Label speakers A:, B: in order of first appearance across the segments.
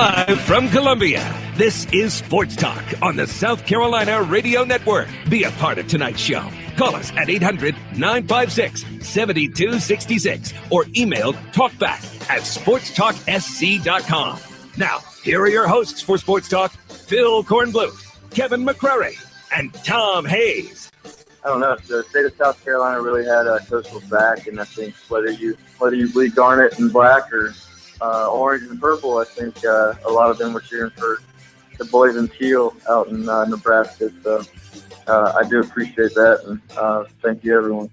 A: Live from Columbia, this is Sports Talk on the South Carolina Radio Network. Be a part of tonight's show. Call us at 800-956-7266 or email talkback@sportstalksc.com. Now, here are your hosts for Sports Talk, Phil Kornbluth, Kevin McCrary, and Tom Hayes.
B: I don't know. The state of South Carolina really had Coastal's back, and I think whether you bleed garnet and black or orange and purple, I think a lot of them were cheering for the boys in teal out in Nebraska. So I do appreciate that, and thank you, everyone.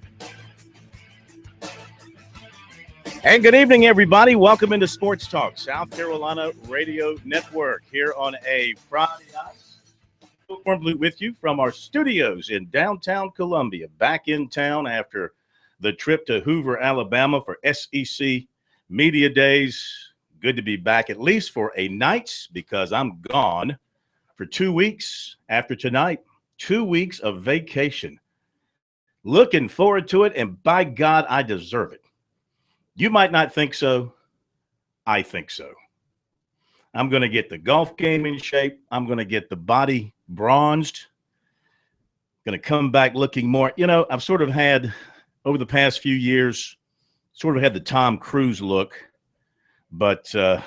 C: And good evening, everybody. Welcome into Sports Talk, South Carolina Radio Network, here on a Friday night. With you from our studios in downtown Columbia, back in town after the trip to Hoover, Alabama for SEC Media Days. Good to be back, at least for a night, because I'm gone for 2 weeks after tonight. 2 weeks of vacation. Looking forward to it, and by God, I deserve it. You might not think so. I think so. I'm going to get the golf game in shape. I'm going to get the body bronzed. Going to come back looking more. You know, I've sort of had, over the past few years, sort of had the Tom Cruise look. But I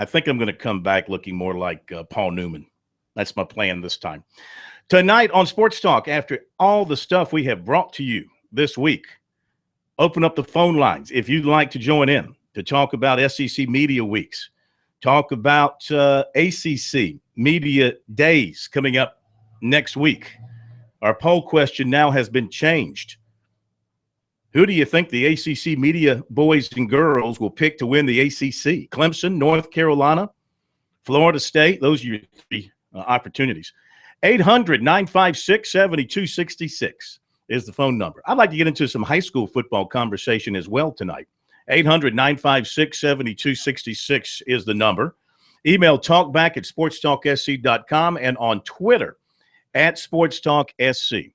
C: think I'm going to come back looking more like Paul Newman. That's my plan this time. Tonight on Sports Talk, after all the stuff we have brought to you this week, open up the phone lines if you'd like to join in to talk about SEC Media Weeks. Talk about ACC Media Days coming up next week. Our poll question now has been changed. Who do you think the ACC media boys and girls will pick to win the ACC? Clemson, North Carolina, Florida State? Those are your three opportunities. 800-956-7266 is the phone number. I'd like to get into some high school football conversation as well tonight. 800-956-7266 is the number. Email talkback@sportstalksc.com and on Twitter @SportsTalkSC.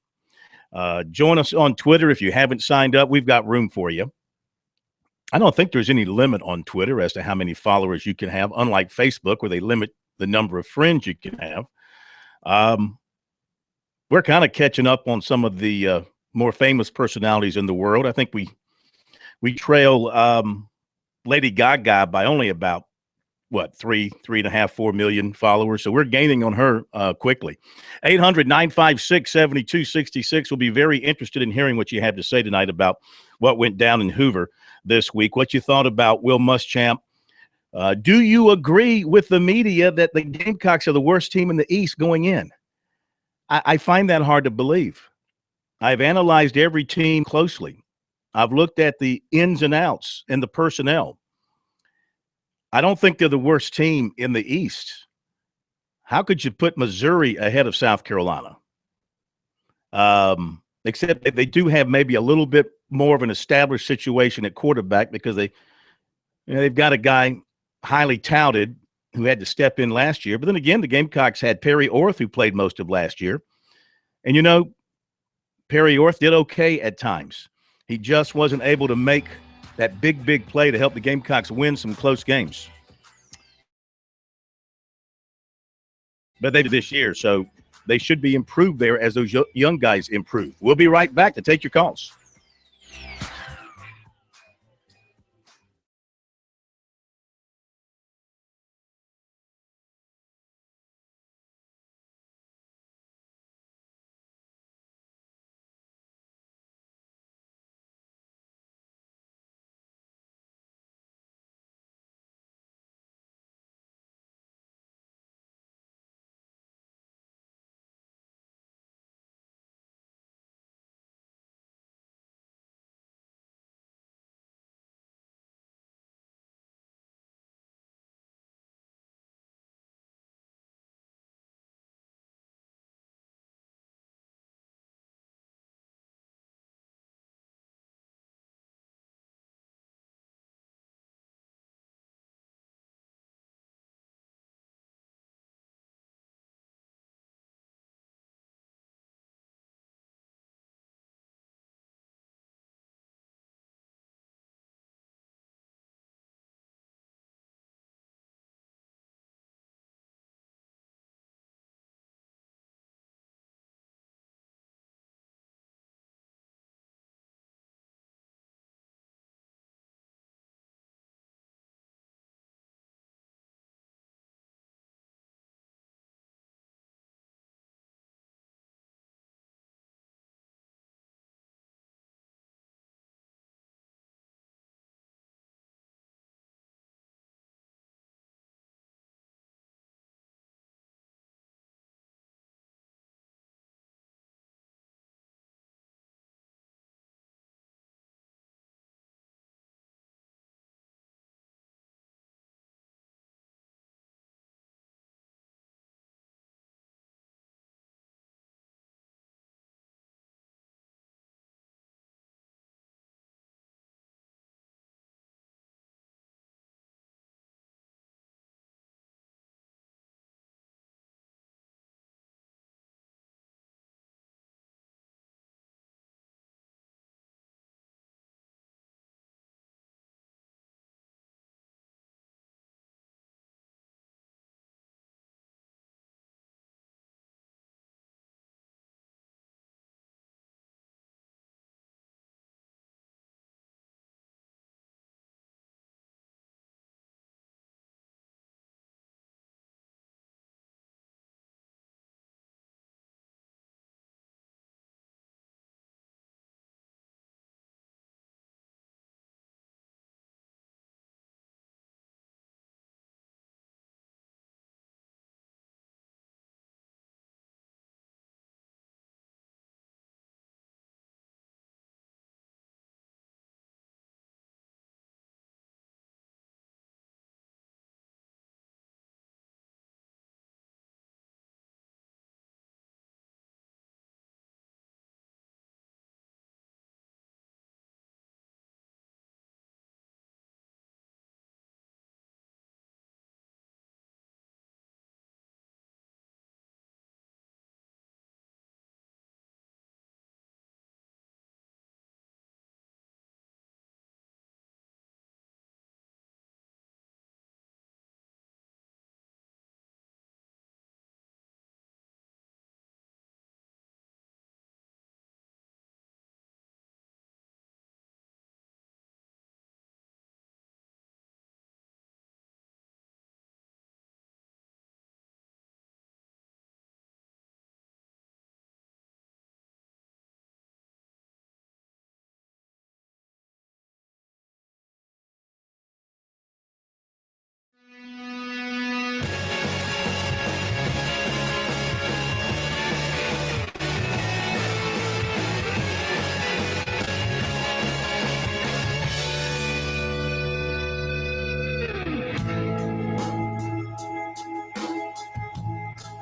C: Join us on Twitter if you haven't signed up. We've got room for you. I don't think there's any limit on Twitter as to how many followers you can have, unlike Facebook where they limit the number of friends you can have. We're kind of catching up on some of the more famous personalities in the world. I think we trail Lady Gaga by only about, 3.5, 4 million followers. So we're gaining on her quickly. 800-956-7266. We'll be very interested in hearing what you have to say tonight about what went down in Hoover this week, what you thought about Will Muschamp. Do you agree with the media that the Gamecocks are the worst team in the East going in? I find that hard to believe. I've analyzed every team closely. I've looked at the ins and outs and the personnel. I don't think they're the worst team in the East. How could you put Missouri ahead of South Carolina? Except that they do have maybe a little bit more of an established situation at quarterback because they've got a guy highly touted who had to step in last year. But then again, the Gamecocks had Perry Orth, who played most of last year. And, Perry Orth did okay at times. He just wasn't able to make that big play to help the Gamecocks win some close games. But they did this year, so they should be improved there as those young guys improve. We'll be right back to take your calls.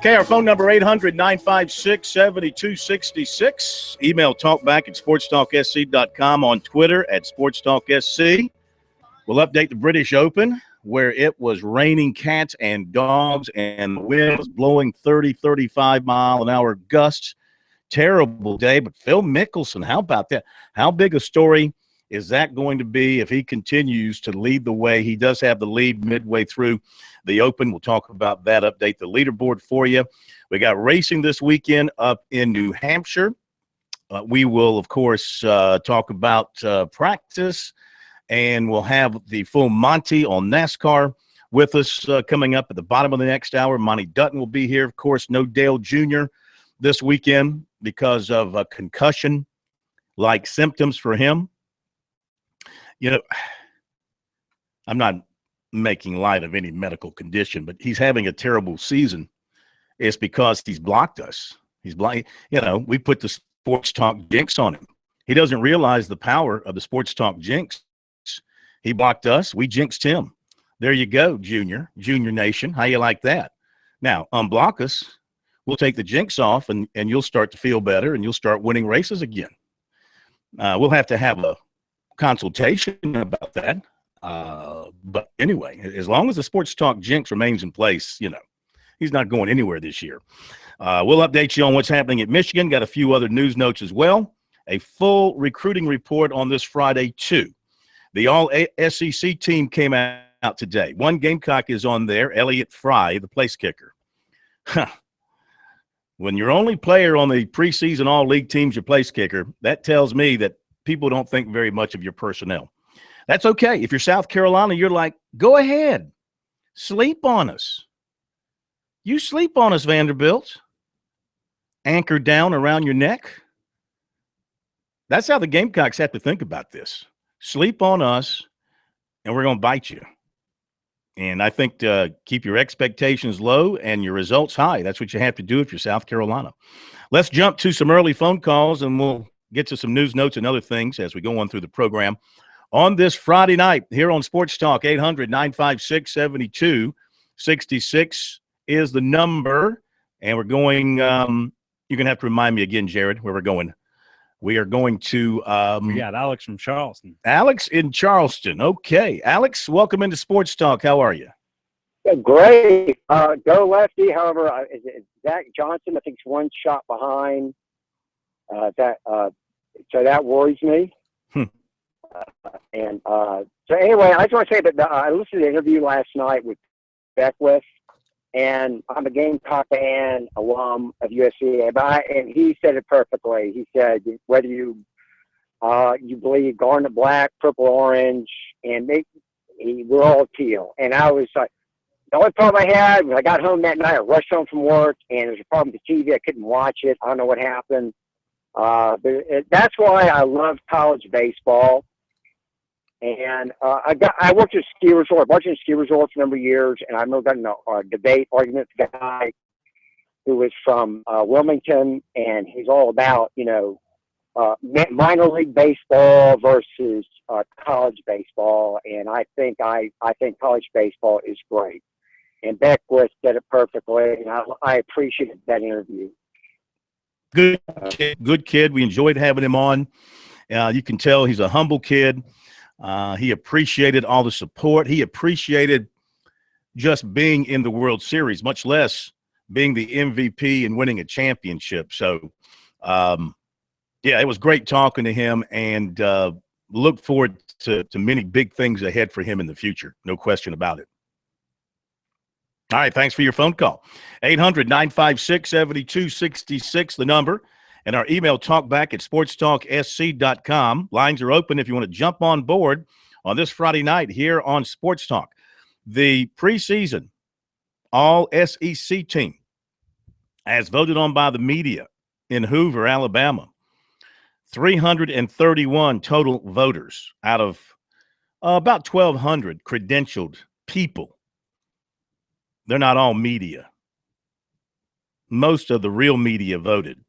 C: Okay, our phone number 800-956-7266. Email talkback@sportstalksc.com, on Twitter @sportstalksc. We'll update the British Open, where it was raining cats and dogs and the wind was blowing 30, 35-mile-an-hour gusts. Terrible day, but Phil Mickelson, how about that? How big a story is that going to be if he continues to lead the way? He does have the lead midway through the Open. We'll talk about that, update the leaderboard for you. We got racing this weekend up in New Hampshire. We will, of course, talk about practice, and we'll have the full Monty on NASCAR with us coming up at the bottom of the next hour. Monty Dutton will be here. Of course, no Dale Jr. this weekend because of a concussion-like symptoms for him. You know, I'm not making light of any medical condition, but he's having a terrible season. It's because he's blocked us. He's blind. You know, we put the Sports Talk jinx on him. He doesn't realize the power of the Sports Talk jinx. He blocked us. We jinxed him. There you go, Junior Nation. How you like that? Now, unblock us. We'll take the jinx off, and you'll start to feel better, and you'll start winning races again. We'll have to have a consultation about that. But anyway, as long as the Sports Talk jinx remains in place, you know, he's not going anywhere this year. We'll update you on what's happening at Michigan. Got a few other news notes as well. A full recruiting report on this Friday, too. The All-SEC team came out today. One Gamecock is on there, Elliott Fry, the place kicker. When your only player on the preseason all-league team's your place kicker, that tells me that people don't think very much of your personnel. That's okay. If you're South Carolina, you're like, go ahead. Sleep on us. You sleep on us, Vanderbilt. Anchored down around your neck. That's how the Gamecocks have to think about this. Sleep on us, and we're going to bite you. And I think to keep your expectations low and your results high. That's what you have to do if you're South Carolina. Let's jump to some early phone calls, and we'll get to some news notes and other things as we go on through the program. On this Friday night here on Sports Talk, 800-956-7266 is the number. And we're going you're going to have to remind me again, Jared, where we're going. We are going to
D: we got Alex from Charleston.
C: Alex in Charleston. Okay. Alex, welcome into Sports Talk. How are you?
E: Great. Go lefty. However, Zach Johnson, I think, is one shot behind. So that worries me. So anyway, I just want to say that I listened to the interview last night with Beckwith, and I'm a Gamecock fan, alum of USC, and he said it perfectly. He said whether you believe garnet black, purple, orange, and we're all teal. And I was like, the only problem I had was I got home that night, I rushed home from work, and there was a problem with the TV. I couldn't watch it. I don't know what happened. But that's why I love college baseball. And I worked at a ski resort, watching a ski resort for a number of years, and I remember getting a debate argument with a guy who was from Wilmington, and he's all about, minor league baseball versus college baseball. And I think college baseball is great. And Beckwith said it perfectly, and I appreciated that interview.
C: Good kid. We enjoyed having him on. You can tell he's a humble kid. He appreciated all the support. He appreciated just being in the World Series, much less being the MVP and winning a championship. So, it was great talking to him, and look forward to many big things ahead for him in the future. No question about it. All right, thanks for your phone call. 800-956-7266, the number. And our email, talkback@sportstalksc.com. Lines are open if you want to jump on board on this Friday night here on Sports Talk. The preseason All-SEC team, as voted on by the media in Hoover, Alabama, 331 total voters out of about 1,200 credentialed people. They're not all media. Most of the real media voted.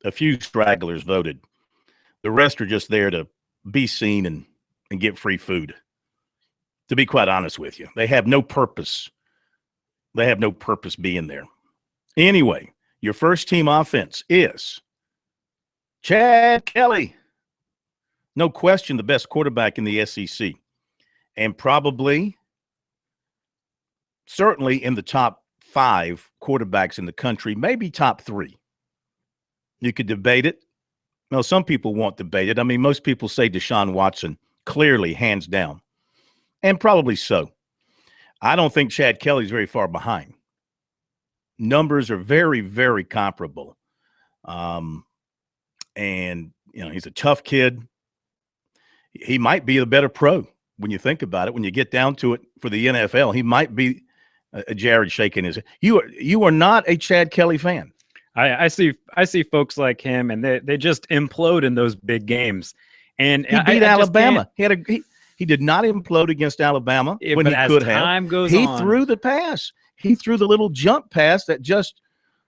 C: A few stragglers voted. The rest are just there to be seen and get free food. To be quite honest with you, they have no purpose They have no purpose being there. Anyway, your first team offense is Chad Kelly. No question the best quarterback in the SEC. And probably, certainly in the top 5 quarterbacks in the country, maybe top 3. You could debate it. Well, some people won't debate it. I mean, most people say Deshaun Watson, clearly, hands down. And probably so. I don't think Chad Kelly's very far behind. Numbers are very, very comparable. And, he's a tough kid. He might be the better pro when you think about it. When you get down to it for the NFL, he might be Jared shaking his head. You are not a Chad Kelly fan.
D: I see folks like him, and they just implode in those big games. And
C: he beat Alabama. He did not implode against Alabama when he could have.
D: Time goes
C: he
D: on,
C: threw the pass. He threw the little jump pass that just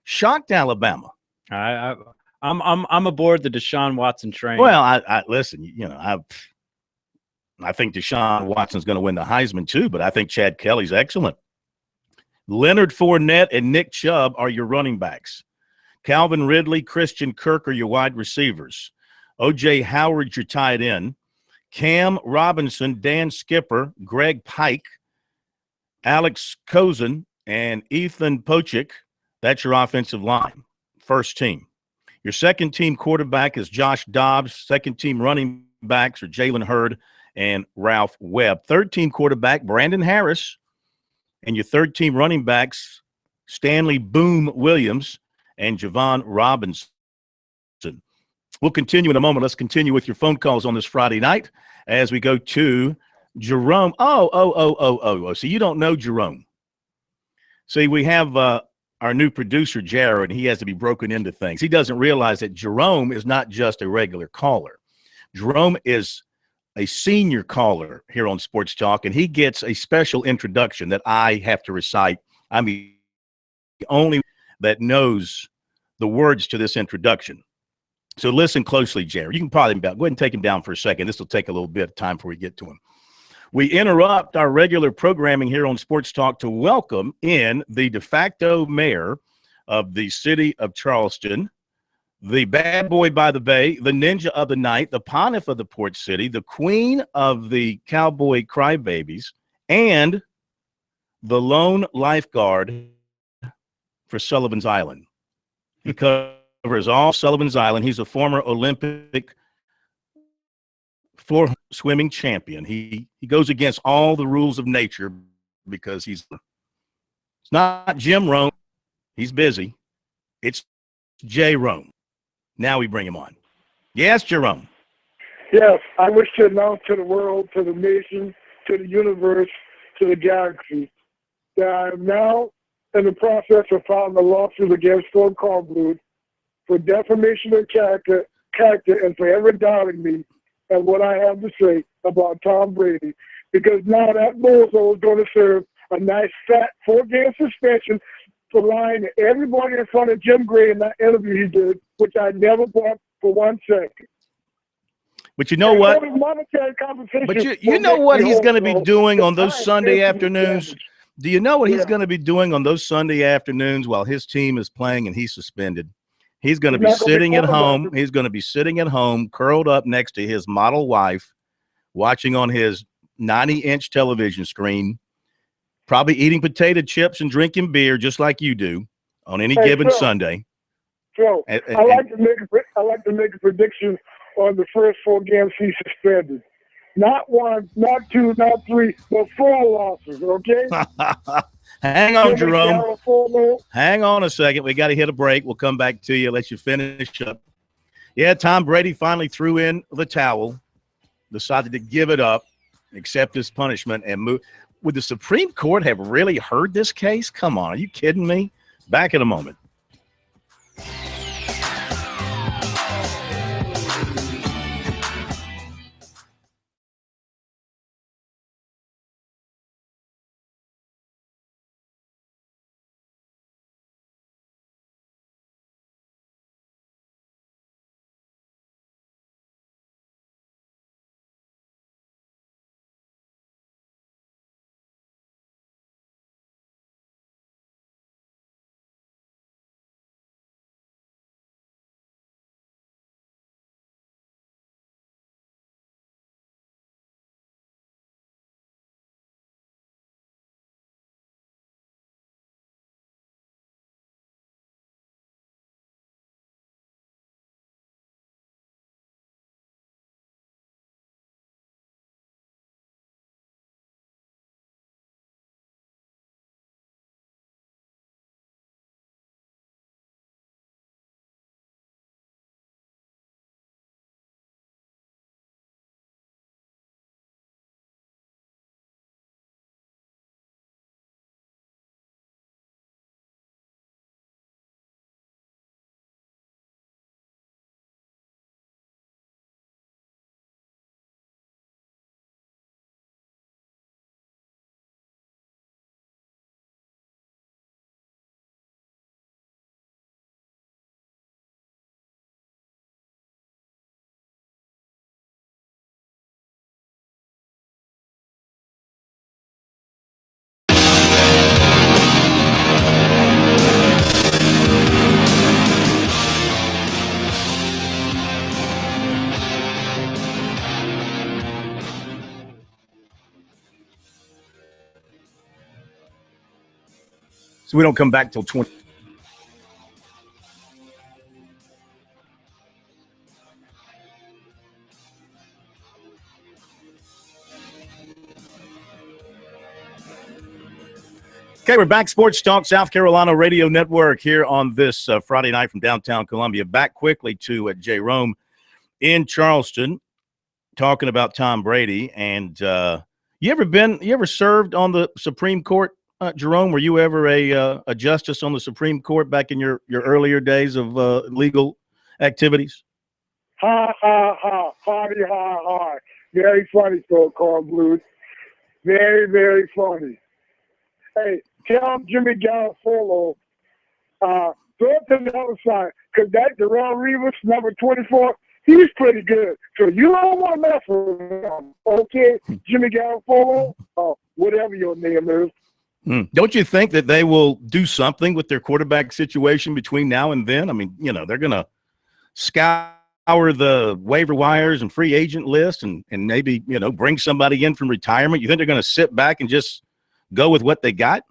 C: shocked Alabama.
D: I'm aboard the Deshaun Watson train.
C: Well, I listen. I think Deshaun Watson's going to win the Heisman too, but I think Chad Kelly's excellent. Leonard Fournette and Nick Chubb are your running backs. Calvin Ridley, Christian Kirk are your wide receivers. O.J. Howard's your tight end. Cam Robinson, Dan Skipper, Greg Pike, Alex Kozin, and Ethan Pochik. That's your offensive line, first team. Your second team quarterback is Josh Dobbs. Second team running backs are Jalen Hurd and Ralph Webb. Third team quarterback, Brandon Harris. And your third team running backs, Stanley Boom Williams and Javon Robinson. We'll continue in a moment. Let's continue with your phone calls on this Friday night as we go to Jerome. Oh. So you don't know Jerome. See, we have our new producer, Jared. He has to be broken into things. He doesn't realize that Jerome is not just a regular caller. Jerome is a senior caller here on Sports Talk, and he gets a special introduction that I have to recite. I'm the only that knows the words to this introduction. So listen closely, Jared. You can probably go ahead and take him down for a second. This will take a little bit of time before we get to him. We interrupt our regular programming here on Sports Talk to welcome in the de facto mayor of the city of Charleston, the bad boy by the bay, the ninja of the night, the pontiff of the port city, the queen of the cowboy crybabies, and the lone lifeguard for Sullivan's Island. He covers all Sullivan's Island. He's a former Olympic floor swimming champion. He goes against all the rules of nature because it's not Jim Rome. He's busy. It's Jay Rome. Now we bring him on. Yes, Jerome.
F: Yes, I wish to announce to the world, to the nation, to the universe, to the galaxy, that I am now in the process of filing a lawsuit against Phil Kornblut for defamation of character and for ever doubting me and what I have to say about Tom Brady. Because now that bozo is going to serve a nice fat 4-game suspension for lying to everybody in front of Jim Gray in that interview he did, which I never bought for 1 second.
C: But you know what?
F: But
C: you know what he's going to be doing on those Sunday afternoons? Do you know what he's going to be doing on those Sunday afternoons while his team is playing and he's suspended? He's going to be sitting at home. He's going to be sitting at home, curled up next to his model wife, watching on his 90-inch television screen, probably eating potato chips and drinking beer just like you do on any given Sunday.
F: So I like to make a prediction on the first 4 games he's suspended. Not 1, not 2, not 3, but 4 losses, okay?
C: Hang on, Jerome. Hang on a second. We got to hit a break. We'll come back to you, let you finish up. Yeah, Tom Brady finally threw in the towel, decided to give it up, accept his punishment, and move. Would the Supreme Court have really heard this case? Come on. Are you kidding me? Back in a moment. So we don't come back till 20. Okay, we're back. Sports Talk, South Carolina Radio Network here on this Friday night from downtown Columbia. Back quickly to Jerome in Charleston, talking about Tom Brady. And you ever served on the Supreme Court, Jerome? Were you ever a justice on the Supreme Court back in your earlier days of legal activities?
F: Ha, ha, ha, hardy, ha, ha. Very funny, so-called Blues. Very, very funny. Hey, tell Jimmy Garofalo, throw it to the other side, because that Darrell Reeves, number 24, he's pretty good. So you don't want to mess with him, okay? Jimmy Garofalo, whatever your name is.
C: Don't you think that they will do something with their quarterback situation between now and then? I mean, they're going to scour the waiver wires and free agent list and maybe, bring somebody in from retirement. You think they're going to sit back and just go with what they got?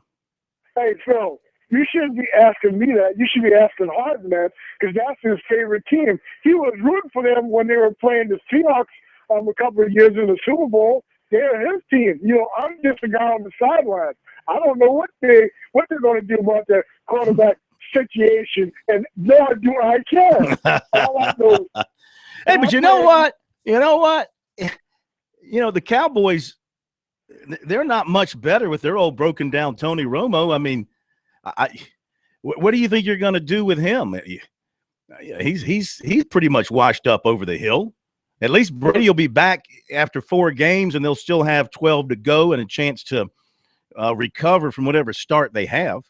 C: Hey,
F: Phil, you shouldn't be asking me that. You should be asking Harden that, because that's his favorite team. He was rooting for them when they were playing the Seahawks a couple of years in the Super Bowl. They're his team. I'm just a guy on the sideline. I don't know what they're going to do about that quarterback situation, and nor do I care. All I know.
C: Hey, but you know what? The Cowboys, they're not much better with their old broken down Tony Romo. I mean, what do you think you're going to do with him? He's pretty much washed up over the hill. At least Brady will be back after 4 games, and they'll still have 12 to go and a chance to recover from whatever start they have.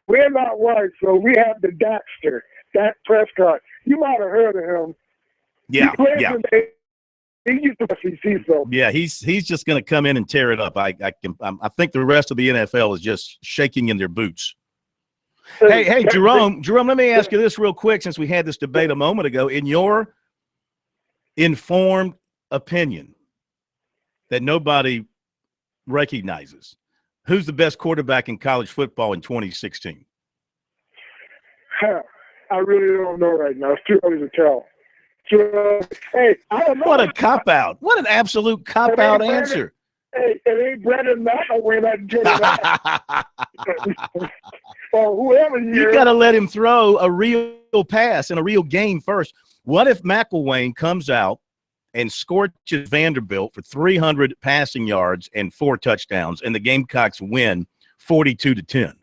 F: We're not white, so we have the Daxter, Dak Prescott. You might have heard of him.
C: Yeah.
F: He used to SEC, so.
C: Yeah, he's just going to come in and tear it up. I think the rest of the NFL is just shaking in their boots. Hey, Jerome, let me ask you this real quick, since we had this debate a moment ago. In your informed opinion that nobody recognizes, who's the best quarterback in college football in 2016?
F: I really don't know right now. It's too early to tell. Hey, I don't know.
C: What a cop-out. What an absolute cop-out answer.
F: Hey, it ain't Brandon McElwain that did that. Or whoever
C: you got to let him throw a real pass in a real game first. What if McElwain comes out and scorches Vanderbilt for 300 passing yards and 4 touchdowns, and the Gamecocks win 42-10?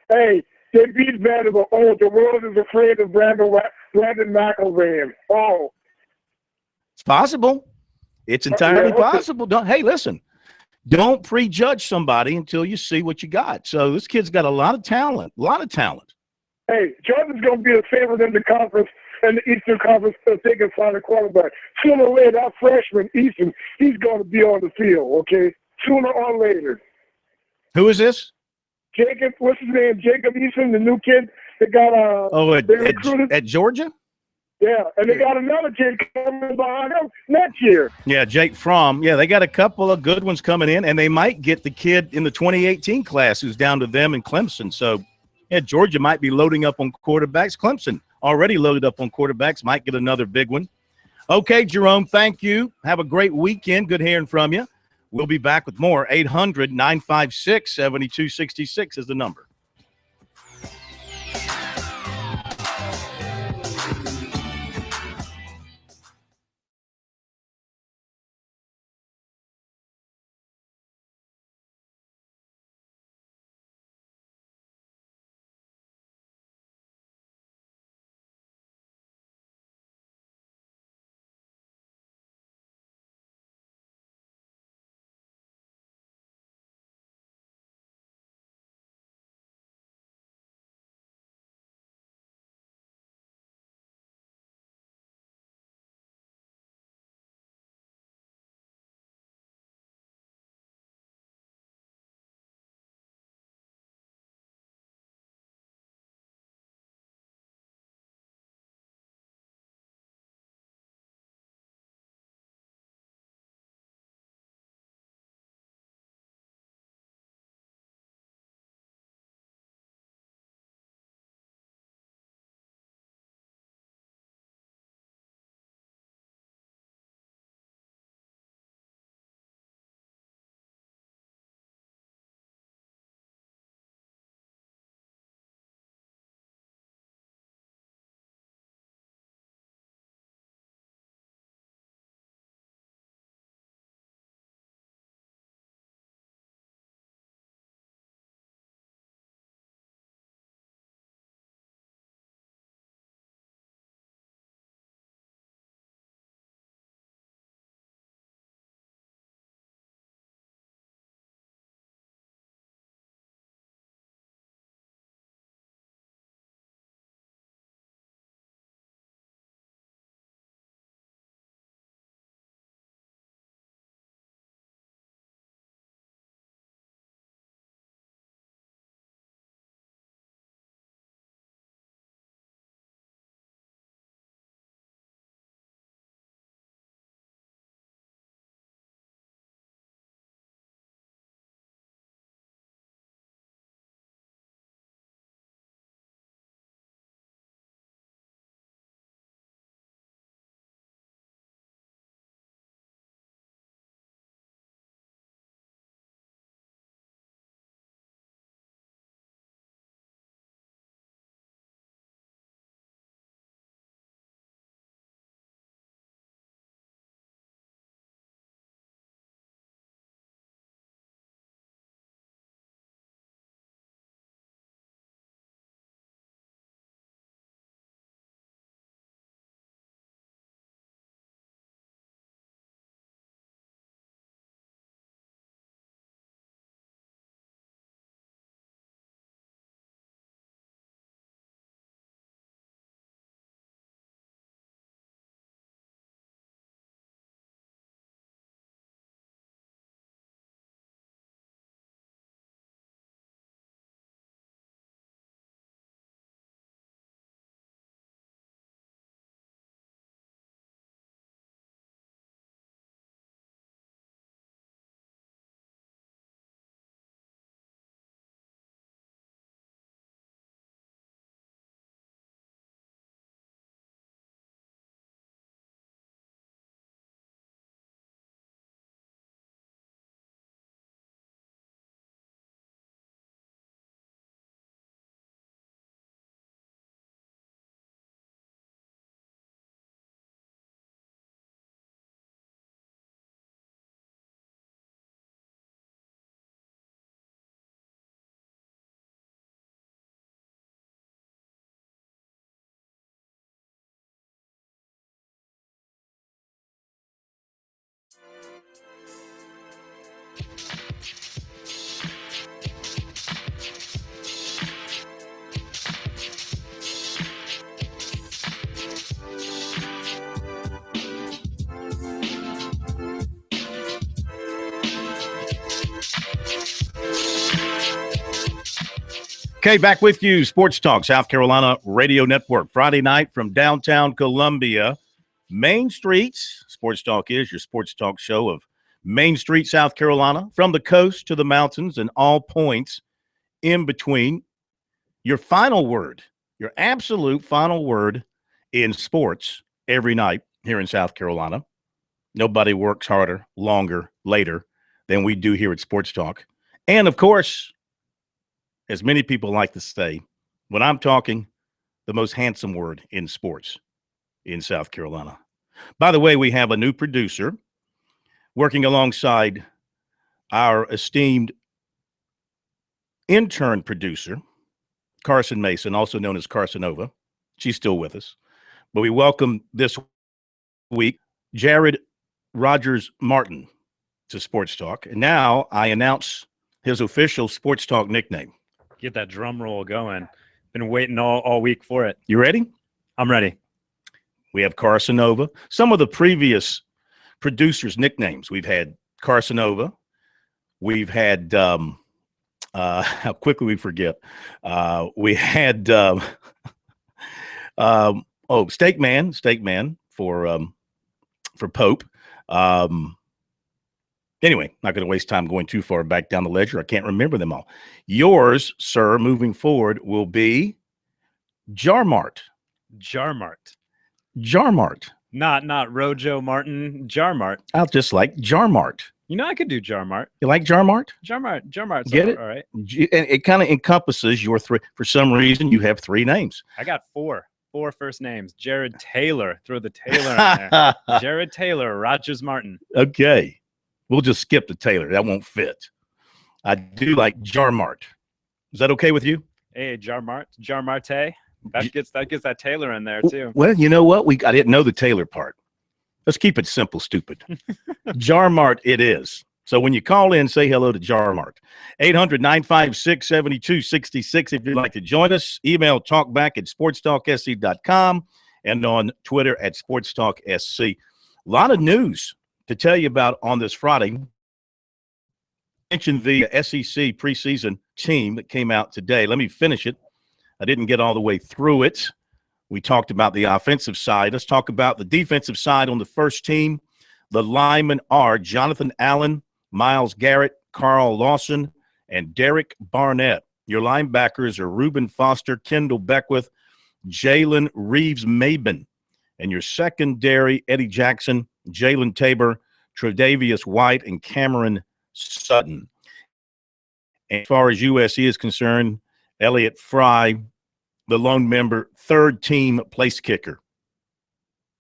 F: Hey, they beat Vanderbilt. Oh, the world is afraid of Brandon McElwain. Oh.
C: It's possible. It's entirely possible. Hey, listen, don't prejudge somebody until you see what you got. So this kid's got a lot of talent,
F: Hey, Jordan's going to be the favorite in the conference, in the Eastern Conference, if they can find a quarterback. Sooner or later, that freshman, Easton, he's going to be on the field, okay? Sooner or later.
C: Who is this?
F: Jacob, what's his name? Jacob Eason, the new kid that got
C: at Georgia?
F: Yeah, and they got another kid coming behind him next year.
C: Yeah, Jake Fromm. Yeah, they got a couple of good ones coming in, and they might get the kid in the 2018 class who's down to them in Clemson. So, yeah, Georgia might be loading up on quarterbacks. Clemson already loaded up on quarterbacks, might get another big one. Okay, Jerome, thank you. Have a great weekend. Good hearing from you. We'll be back with more. 800-956-7266 is the number. Okay, back with you, Sports Talk, South Carolina Radio Network. Friday night from downtown Columbia, Main Streets. Sports Talk is your sports talk show of Main Street, South Carolina, from the coast to the mountains and all points in between. Your final word, your absolute final word in sports every night here in South Carolina. Nobody works harder, longer, later than we do here at Sports Talk. And, of course, as many people like to say, when I'm talking, the most handsome word in sports in South Carolina. By the way, we have a new producer working alongside our esteemed intern producer, Carson Mason, also known as Carsonova. She's still with us. But we welcome this week Jared Rogers Martin to Sports Talk. And now I announce his official Sports Talk nickname.
D: Get that drum roll going. Been waiting all week for it.
C: You ready?
D: I'm ready.
C: We have Carsonova. Some of the previous producers' nicknames. We've had Carsonova. We've had how quickly we forget. We had Steak Man for Pope. Anyway, not going to waste time going too far back down the ledger. I can't remember them all. Yours, sir, moving forward will be Jarmart.
D: Jarmart.
C: Not
D: Rojo Martin. Jarmart.
C: I'll just like Jarmart.
D: You know, I could do Jarmart.
C: You like Jarmart?
D: Jarmart's
C: Get it?
D: all right.
C: And it kind of encompasses your three. For some reason, you have three names.
D: I got four first names. Jared Taylor. Throw the Taylor in there. Jared Taylor, Rogers Martin.
C: Okay. We'll just skip the Taylor. That won't fit. I do like Jarmart. Is that okay with you?
D: Hey, Jarmarte. That gets that Taylor in there too.
C: Well, you know what? I didn't know the Taylor part. Let's keep it simple, stupid. Jarmart it is. So when you call in, say hello to Jarmart. 800-956-7266 if you'd like to join us. Email talkback@sportstalksc.com and on Twitter @sportstalksc. A lot of news to tell you about on this Friday. I mentioned the SEC preseason team that came out today. Let me finish it. I didn't get all the way through it. We talked about the offensive side. Let's talk about the defensive side on the first team. The linemen are Jonathan Allen, Myles Garrett, Carl Lawson, and Derek Barnett. Your linebackers are Reuben Foster, Kendall Beckwith, Jalen Reeves-Maben. And your secondary, Eddie Jackson, Jalen Tabor, Tre'Davious White, and Cameron Sutton. And as far as USC is concerned, Elliott Fry, the lone member, third-team place kicker,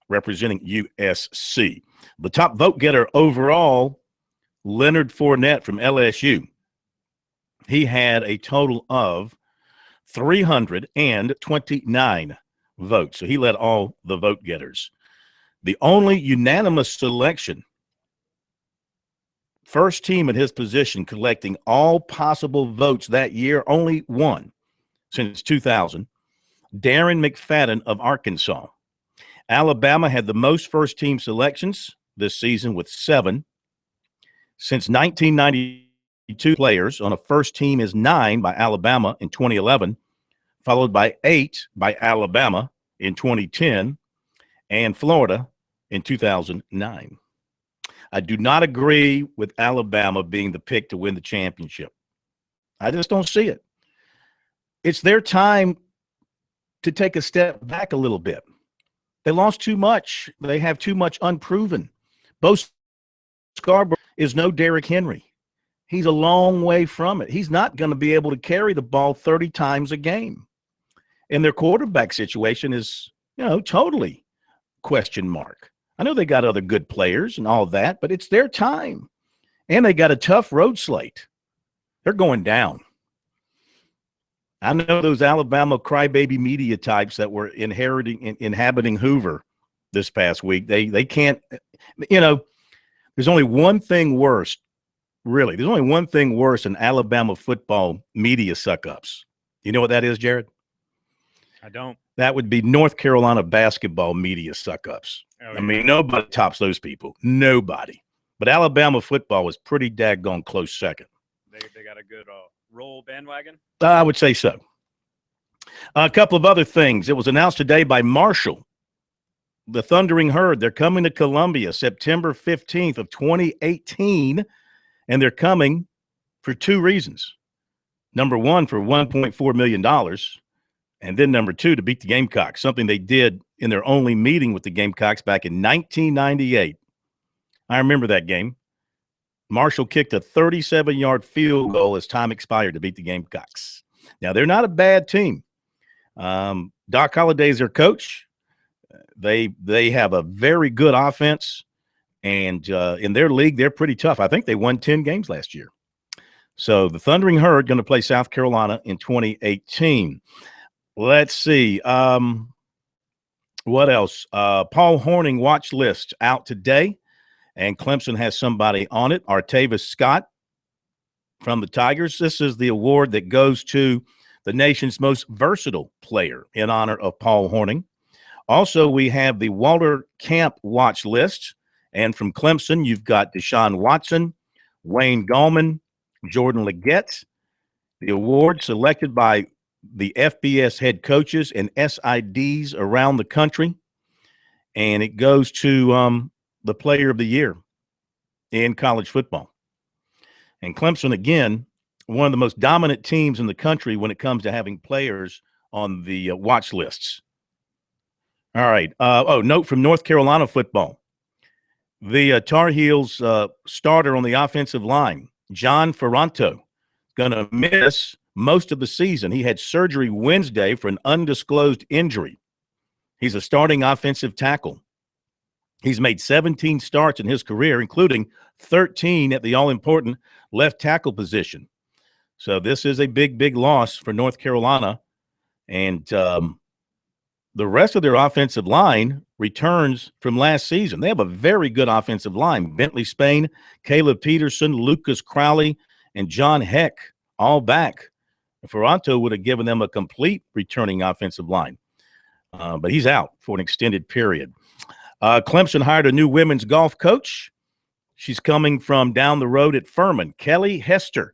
C: representing USC. The top vote getter overall, Leonard Fournette from LSU. He had a total of 329 votes. So he led all the vote getters. The only unanimous selection, first team at his position collecting all possible votes that year, only one since 2000, Darren McFadden of Arkansas. Alabama had the most first-team selections this season with 7. Since 1992 players on a first team is 9 by Alabama in 2011, followed by 8 by Alabama in 2010, and Florida in 2009. I do not agree with Alabama being the pick to win the championship. I just don't see it. It's their time to take a step back a little bit. They lost too much. They have too much unproven. Bo Scarborough is no Derrick Henry. He's a long way from it. He's not going to be able to carry the ball 30 times a game. And their quarterback situation is, totally question mark. I know they got other good players and all that, but it's their time. And they got a tough road slate. They're going down. I know those Alabama crybaby media types that were inhabiting Hoover this past week. They can't, there's There's only one thing worse, really. There's only one thing worse than Alabama football media suck-ups. You know what that is, Jared?
D: I don't.
C: That would be North Carolina basketball media suck-ups.
D: Oh,
C: I mean, nobody tops those people. Nobody. But Alabama football was pretty daggone close second.
D: They got a good roll bandwagon?
C: I would say so. A couple of other things. It was announced today by Marshall, the Thundering Herd. They're coming to Columbia September 15th of 2018, and they're coming for two reasons. Number one, for $1.4 million, and then number two, to beat the Gamecocks, something they did in their only meeting with the Gamecocks back in 1998. I remember that game. Marshall kicked a 37-yard field goal as time expired to beat the Gamecocks. Now, they're not a bad team. Doc Holliday's their coach. They have a very good offense, and in their league, they're pretty tough. I think they won 10 games last year. So the Thundering Herd going to play South Carolina in 2018. Let's see. What else? Paul Hornung watch list out today, and Clemson has somebody on it, Artavis Scott from the Tigers. This is the award that goes to the nation's most versatile player in honor of Paul Hornung. Also, we have the Walter Camp watch list, and from Clemson, you've got Deshaun Watson, Wayne Gallman, Jordan Leggett. The award selected by the FBS head coaches and SIDs around the country, and it goes to the player of the year in college football. And Clemson, again, one of the most dominant teams in the country when it comes to having players on the watch lists. All right. Note from North Carolina football. The Tar Heels starter on the offensive line, John Ferranto, going to miss most of the season. He had surgery Wednesday for an undisclosed injury. He's a starting offensive tackle. He's made 17 starts in his career, including 13 at the all-important left tackle position. So this is a big, big loss for North Carolina. And the rest of their offensive line returns from last season. They have a very good offensive line. Bentley Spain, Caleb Peterson, Lucas Crowley, and John Heck all back. Ferranto would have given them a complete returning offensive line. But he's out for an extended period. Clemson hired a new women's golf coach. She's coming from down the road at Furman. Kelly Hester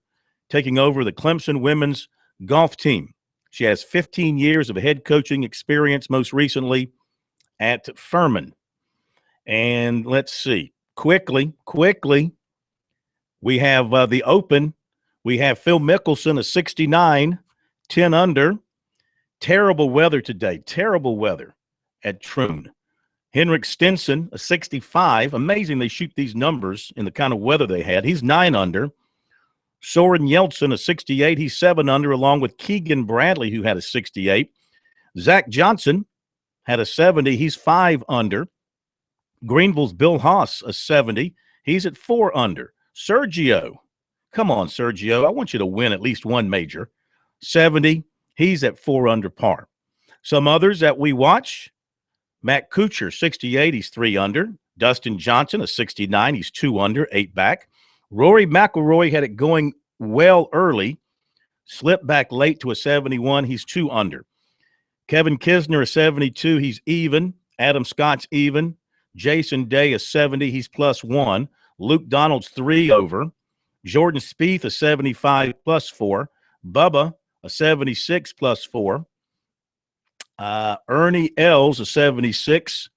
C: taking over the Clemson women's golf team. She has 15 years of head coaching experience, most recently at Furman. And let's see. Quickly, we have the Open. We have Phil Mickelson, a 69, 10 under. Terrible weather today. Terrible weather at Troon. Henrik Stenson, a 65. Amazing they shoot these numbers in the kind of weather they had. He's 9 under. Soren Yeltsin, a 68. He's 7 under, along with Keegan Bradley, who had a 68. Zach Johnson had a 70. He's 5 under. Greenville's Bill Haas, a 70. He's at 4 under. Sergio, come on, Sergio. I want you to win at least one major. 70. He's at 4 under par. Some others that we watch, Matt Kuchar, 68. He's 3 under. Dustin Johnson, a 69. He's 2 under, 8 back. Rory McIlroy had it going well early, slipped back late to a 71. He's 2 under. Kevin Kisner, a 72. He's even. Adam Scott's even. Jason Day, a 70. He's +1. Luke Donald's 3 over. Jordan Spieth, a 75 +4. Bubba, a 76 +4. Ernie Els, a 76.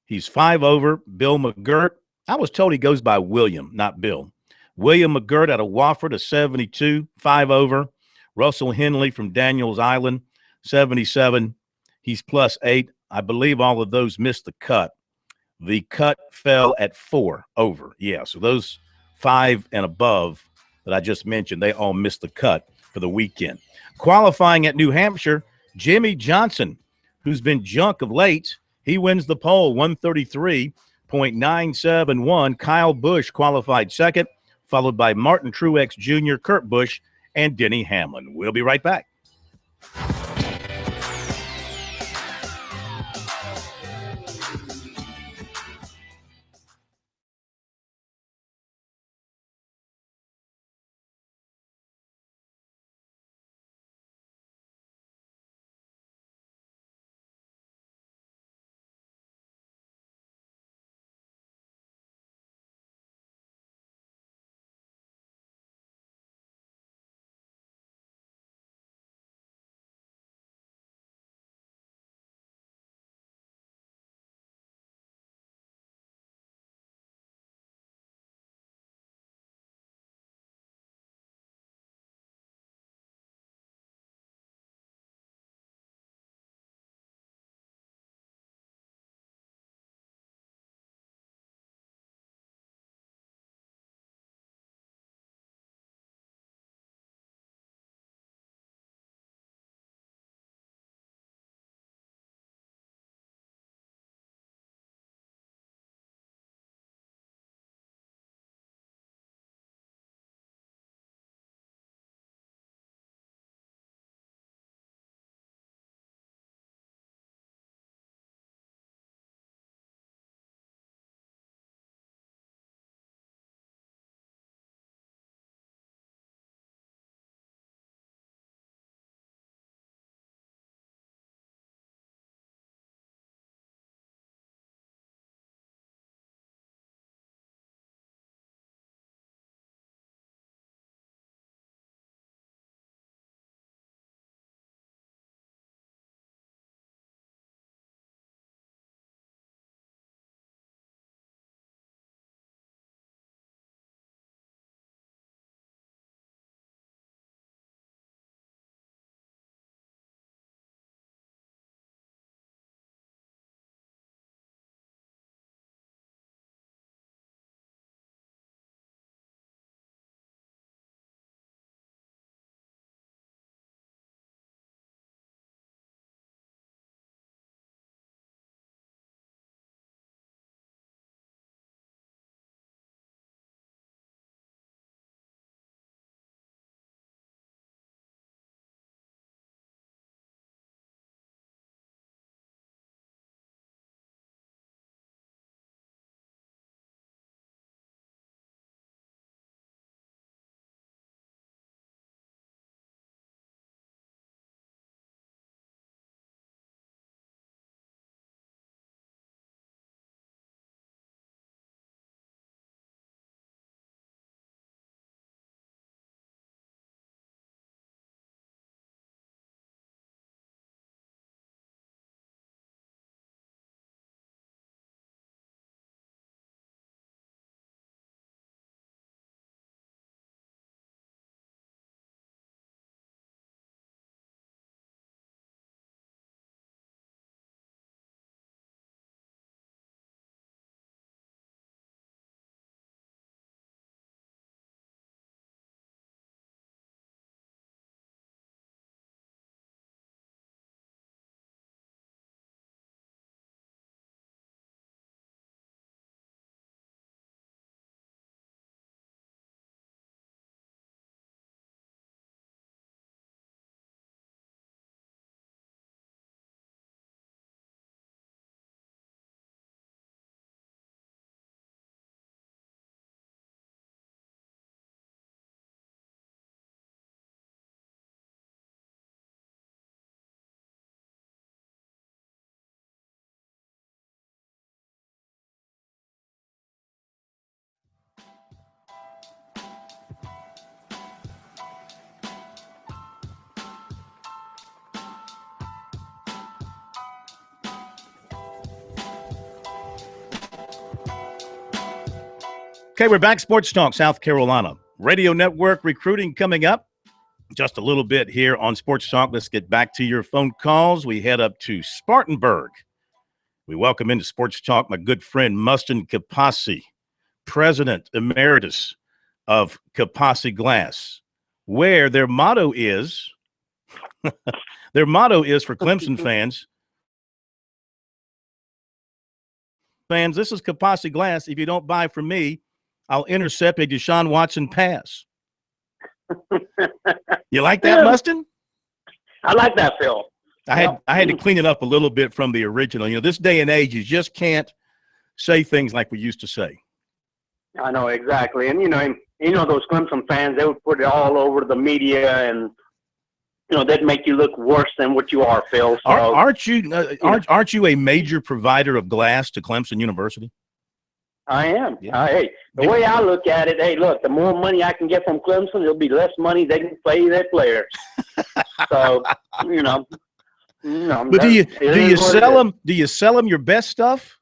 C: He's 5 over. Bill McGirt. I was told he goes by William, not Bill. William McGirt out of Wofford, a 72, 5 over. Russell Henley from Daniels Island, 77. He's +8. I believe all of those missed the cut. The cut fell at 4 over. Yeah, so those 5 and above that I just mentioned, they all missed the cut for the weekend. Qualifying at New Hampshire, Jimmy Johnson, who's been junk of late, he wins the pole, 133.971. Kyle Busch qualified second, followed by Martin Truex Jr., Kurt Busch, and Denny Hamlin. We'll be right back. Okay, we're back. Sports Talk, South Carolina. Radio Network recruiting coming up just a little bit here on Sports Talk. Let's get back to your phone calls. We head up to Spartanburg. We welcome into Sports Talk my good friend Mustin Kapasi, President Emeritus of Kapasi Glass, where their motto is for Clemson fans, this is Kapasi Glass. If you don't buy from me, I'll intercept a Deshaun Watson pass. You like that, Mustin?
G: I like that, Phil.
C: I had to clean it up a little bit from the original. You know, this day and age, you just can't say things like we used to say.
G: I know, exactly. And, you know those Clemson fans, they would put it all over the media and, they'd make you look worse than what you are, Phil. So,
C: aren't you a major provider of glass to Clemson University?
G: I am.
C: Yeah.
G: Hey, the way I look at it, hey, look, the more money I can get from Clemson, there'll be less money they can pay their players. So,
C: But do you sell them? Do you sell them your best stuff?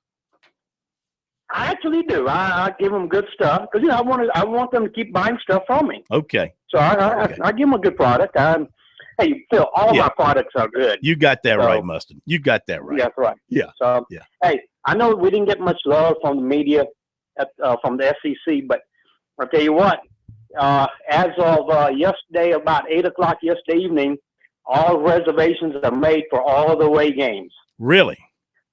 G: I actually do. I give them good stuff because I want them to keep buying stuff from me.
C: Okay.
G: So I give them a good product. Hey, Phil, all my products are good.
C: You got that right, Mustin. You got that right.
G: That's right.
C: Yeah.
G: So hey, I know we didn't get much love from the media, from the SEC, but I'll tell you what. As of yesterday, about 8:00 yesterday evening, all reservations are made for all the away games.
C: Really?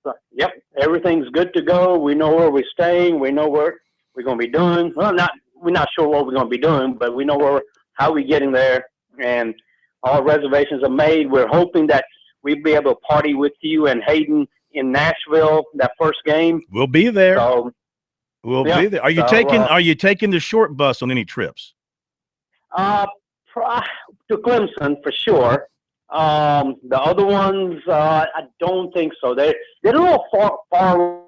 G: So, yep, everything's good to go. We know where we're staying. We know what we're going to be doing. Well, we're not sure what we're going to be doing, but we know how we're getting there. And all reservations are made. We're hoping that we'll be able to party with you and Hayden in Nashville that first game.
C: We'll be there.
G: So,
C: we'll be there. Are you taking the short bus on any trips?
G: To Clemson for sure. The other ones, I don't think so. They're a little far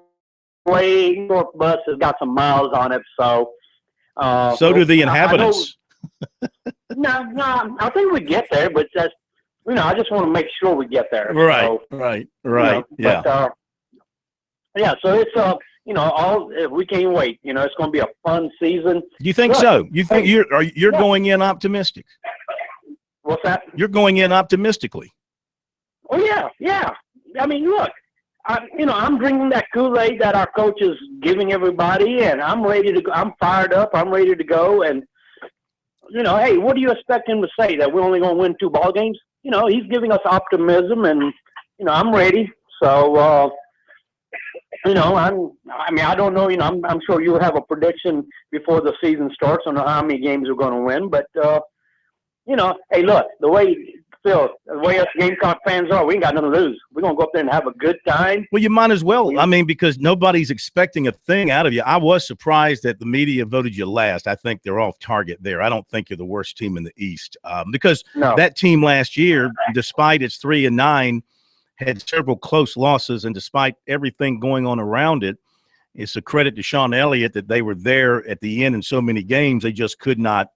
G: away. New York bus has got some miles on it, so.
C: So do the inhabitants.
G: No, I think we get there, but just, I just want to make sure we get there.
C: Right,
G: so,
C: right.
G: Yeah. But, so it's, we can't wait. It's going to be a fun season.
C: You think so? You think you're going in optimistic?
G: What's that?
C: You're going in optimistically.
G: Oh, yeah. I mean, look, I'm drinking that Kool-Aid that our coach is giving everybody, and I'm ready to go. I'm fired up. I'm ready to go. And, hey, what do you expect him to say, that we're only going to win 2 ball games? He's giving us optimism, and, I'm ready. So, I don't know. I'm sure you'll have a prediction before the season starts on how many games we're going to win. But, hey, look, the way us Gamecock fans are, we ain't got nothing to lose. We're going to go up there and have a good time.
C: Well, you might as well. I mean, because nobody's expecting a thing out of you. I was surprised that the media voted you last. I think they're off target there. I don't think you're the worst team in the East because that team last year, despite its 3-9, had several close losses, and despite everything going on around it, it's a credit to Sean Elliott that they were there at the end in so many games. They just could not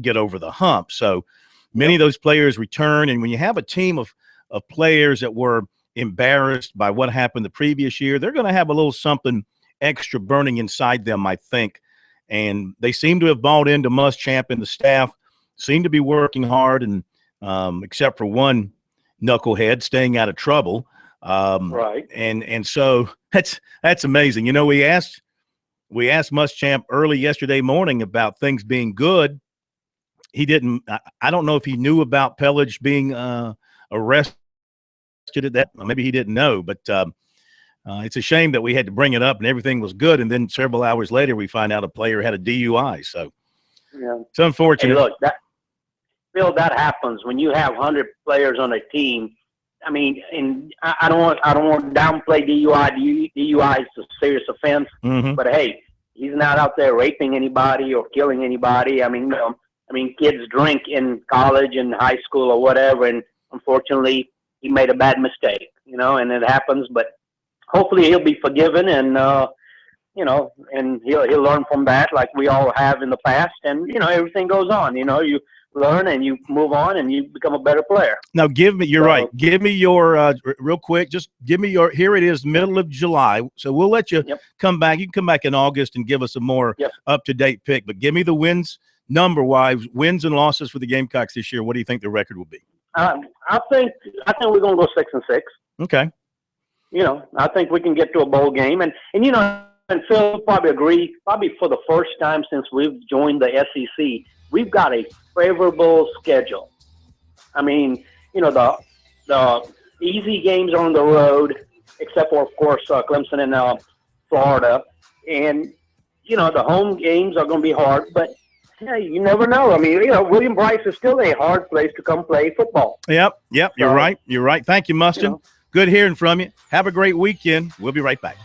C: get over the hump. So many of those players return, and when you have a team of players that were embarrassed by what happened the previous year, they're going to have a little something extra burning inside them, I think. And they seem to have bought into Muschamp, and the staff seem to be working hard, and except for one knucklehead staying out of trouble.
G: Right. And
C: so that's amazing. We asked Muschamp early yesterday morning about things being good. He didn't. I don't know if he knew about Pelage being arrested at that. Maybe he didn't know, but it's a shame that we had to bring it up and everything was good, and then several hours later we find out a player had a DUI. So it's unfortunate.
G: Hey, look, Phil, that happens when you have 100 players on a team. I mean, and I don't want to downplay DUI. DUI is a serious offense, but hey, he's not out there raping anybody or killing anybody. I mean, kids drink in college and high school or whatever, and unfortunately, he made a bad mistake, and it happens. But hopefully, he'll be forgiven, and and he'll learn from that, like we all have in the past, and everything goes on. learn and you move on and you become a better player.
C: Now, you're right. Give me your, real quick, just give me your, here it is, middle of July. So we'll let you come back. You can come back in August and give us a more up-to-date pick. But give me the wins, number-wise, wins and losses for the Gamecocks this year. What do you think the record will be?
G: I think we're going to go 6-6.
C: Okay.
G: I think we can get to a bowl game. And and Phil will probably agree, probably for the first time since we've joined the SEC, we've got a favorable schedule. I mean, the easy games on the road, except for, of course, Clemson and Florida. And, the home games are going to be hard, but hey, you never know. I mean, William Bryce is still a hard place to come play football.
C: Yep. You're right. You're right. Thank you, Mustin. Good hearing from you. Have a great weekend. We'll be right back.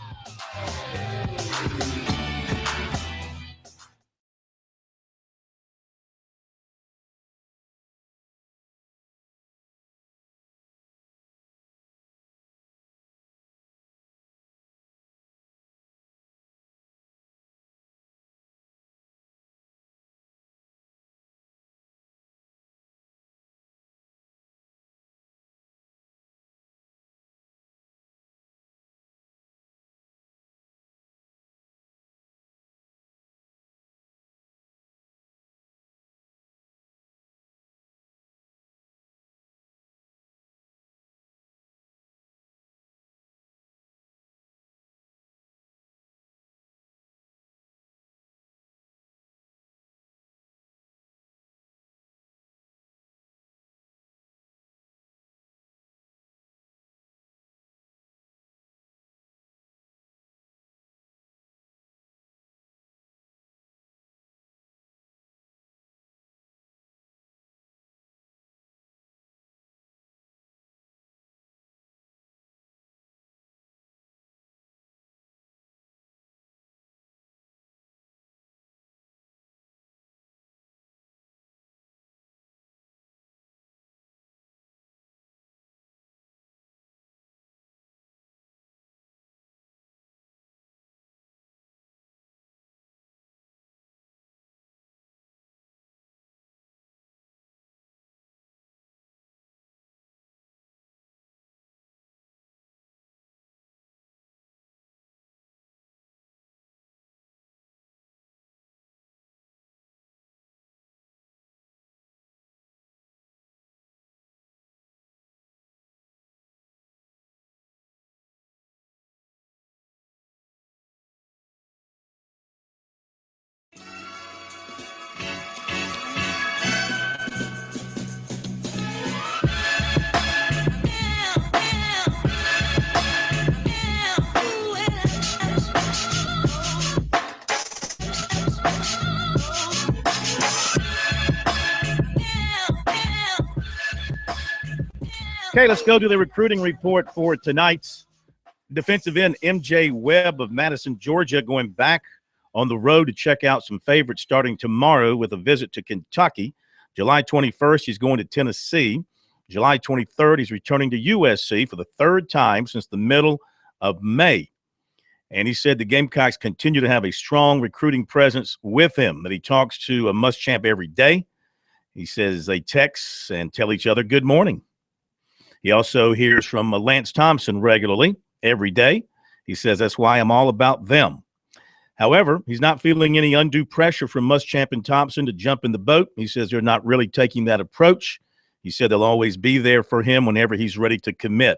C: Okay, let's go to the recruiting report for tonight's defensive end. MJ Webb of Madison, Georgia, going back on the road to check out some favorites starting tomorrow with a visit to Kentucky. July 21st, he's going to Tennessee. July 23rd, he's returning to USC for the third time since the middle of May. And he said the Gamecocks continue to have a strong recruiting presence with him, that he talks to a Muschamp every day. He says they text and tell each other good morning. He also hears from Lance Thompson regularly every day. He says that's why I'm all about them. However, he's not feeling any undue pressure from Muschamp and Thompson to jump in the boat. He says they're not really taking that approach. He said they'll always be there for him whenever he's ready to commit.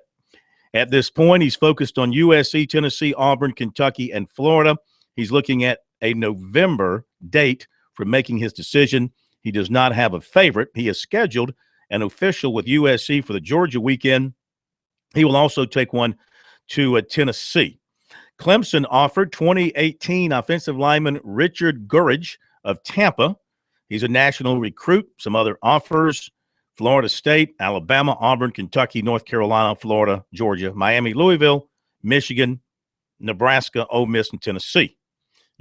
C: At this point, he's focused on USC, Tennessee, Auburn, Kentucky, and Florida. He's looking at a November date for making his decision. He does not have a favorite. He has scheduled an official with USC for the Georgia weekend. He will also take one to Tennessee. Clemson offered 2018 offensive lineman Richard Gurridge of Tampa. He's a national recruit. Some other offers: Florida State, Alabama, Auburn, Kentucky, North Carolina, Florida, Georgia, Miami, Louisville, Michigan, Nebraska, Ole Miss, and Tennessee.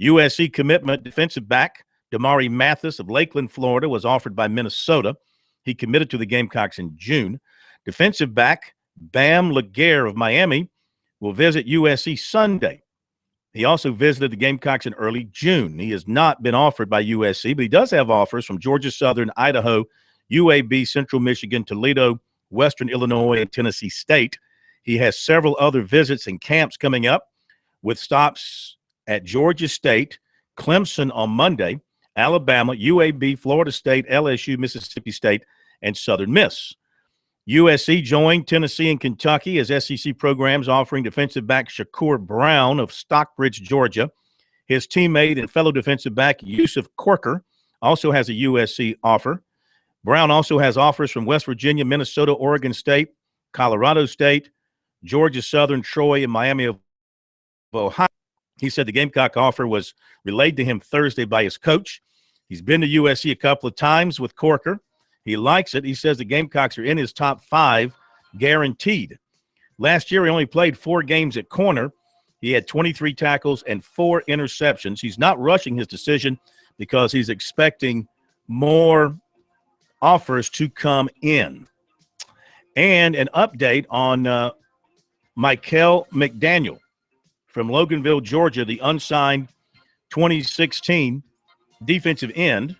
C: USC commitment defensive back Damari Mathis of Lakeland, Florida, was offered by Minnesota. He committed to the Gamecocks in June. Defensive back Bam Laguerre of Miami will visit USC Sunday. He also visited the Gamecocks in early June. He has not been offered by USC, but he does have offers from Georgia Southern, Idaho, UAB, Central Michigan, Toledo, Western Illinois, and Tennessee State. He has several other visits and camps coming up with stops at Georgia State, Clemson on Monday, Alabama, UAB, Florida State, LSU, Mississippi State, and Southern Miss. USC joined Tennessee and Kentucky as SEC programs offering defensive back Shakur Brown of Stockbridge, Georgia. His teammate and fellow defensive back Yusuf Corker also has a USC offer. Brown also has offers from West Virginia, Minnesota, Oregon State, Colorado State, Georgia Southern, Troy, and Miami of Ohio. He said the Gamecock offer was relayed to him Thursday by his coach. He's been to USC a couple of times with Corker. He likes it. He says the Gamecocks are in his top 5, guaranteed. Last year, he only played 4 games at corner. He had 23 tackles and 4 interceptions. He's not rushing his decision because he's expecting more offers to come in. And an update on Michael McDaniel from Loganville, Georgia, the unsigned 2016 defensive end.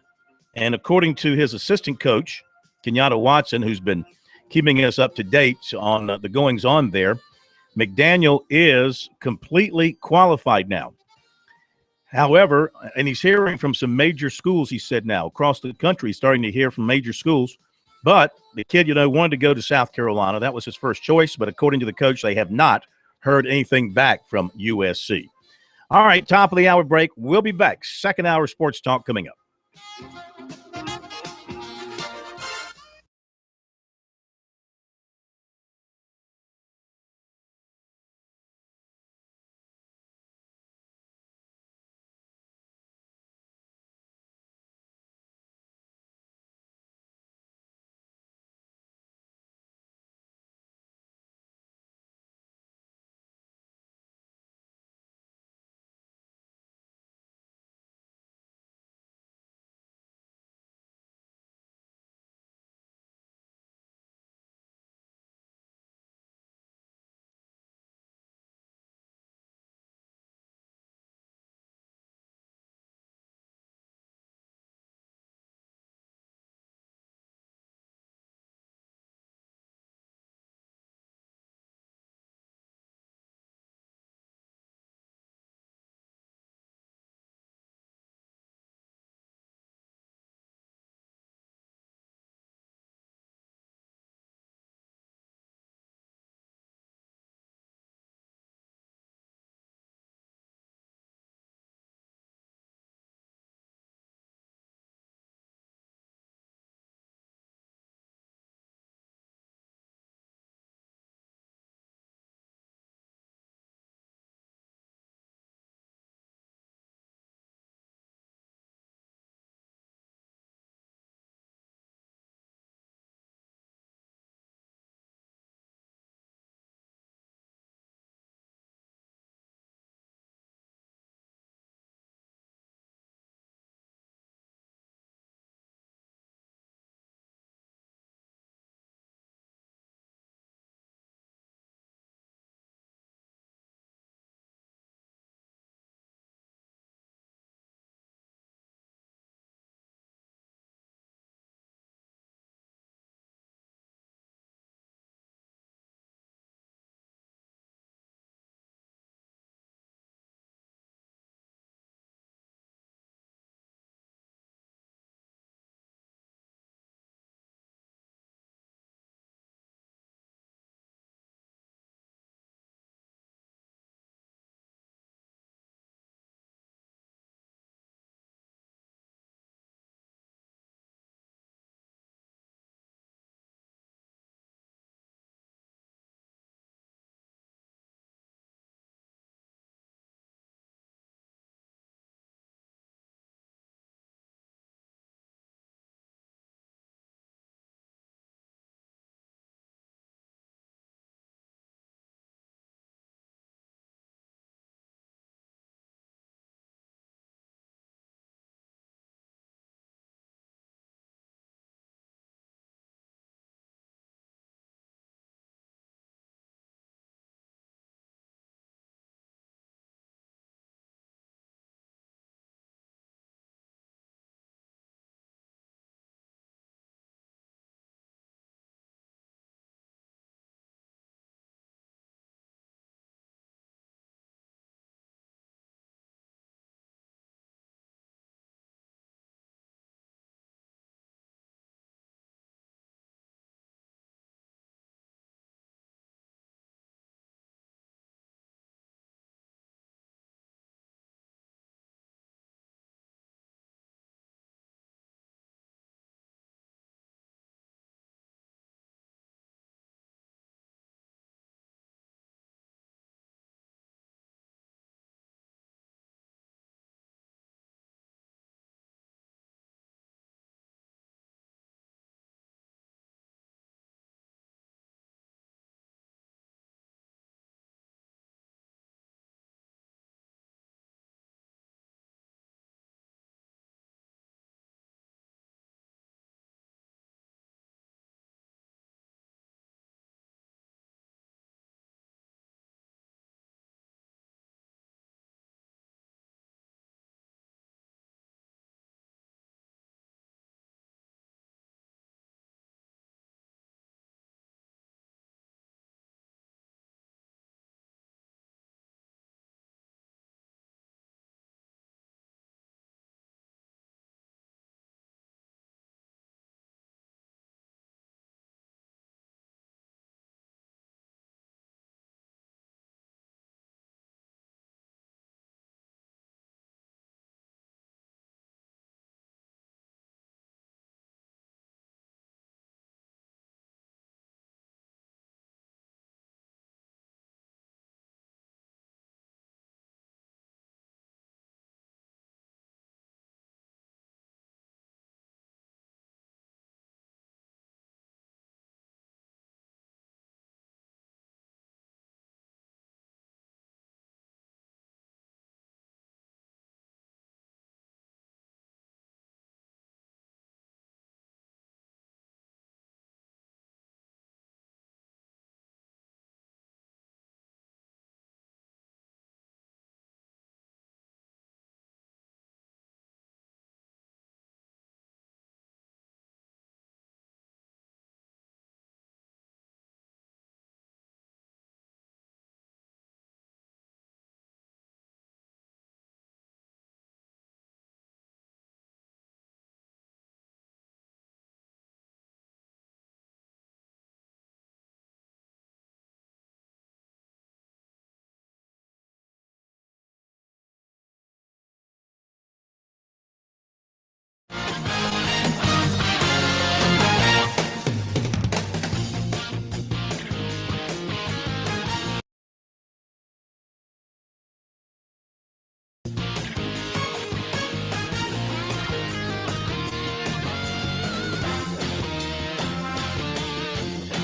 C: And according to his assistant coach, Kenyatta Watson, who's been keeping us up to date on the goings-on there, McDaniel is completely qualified now. However, and he's hearing from some major schools, he said now, across the country, starting to hear from major schools. But the kid, wanted to go to South Carolina. That was his first choice. But according to the coach, they have not heard anything back from USC. All right, top of the hour break. We'll be back. Second hour sports talk coming up.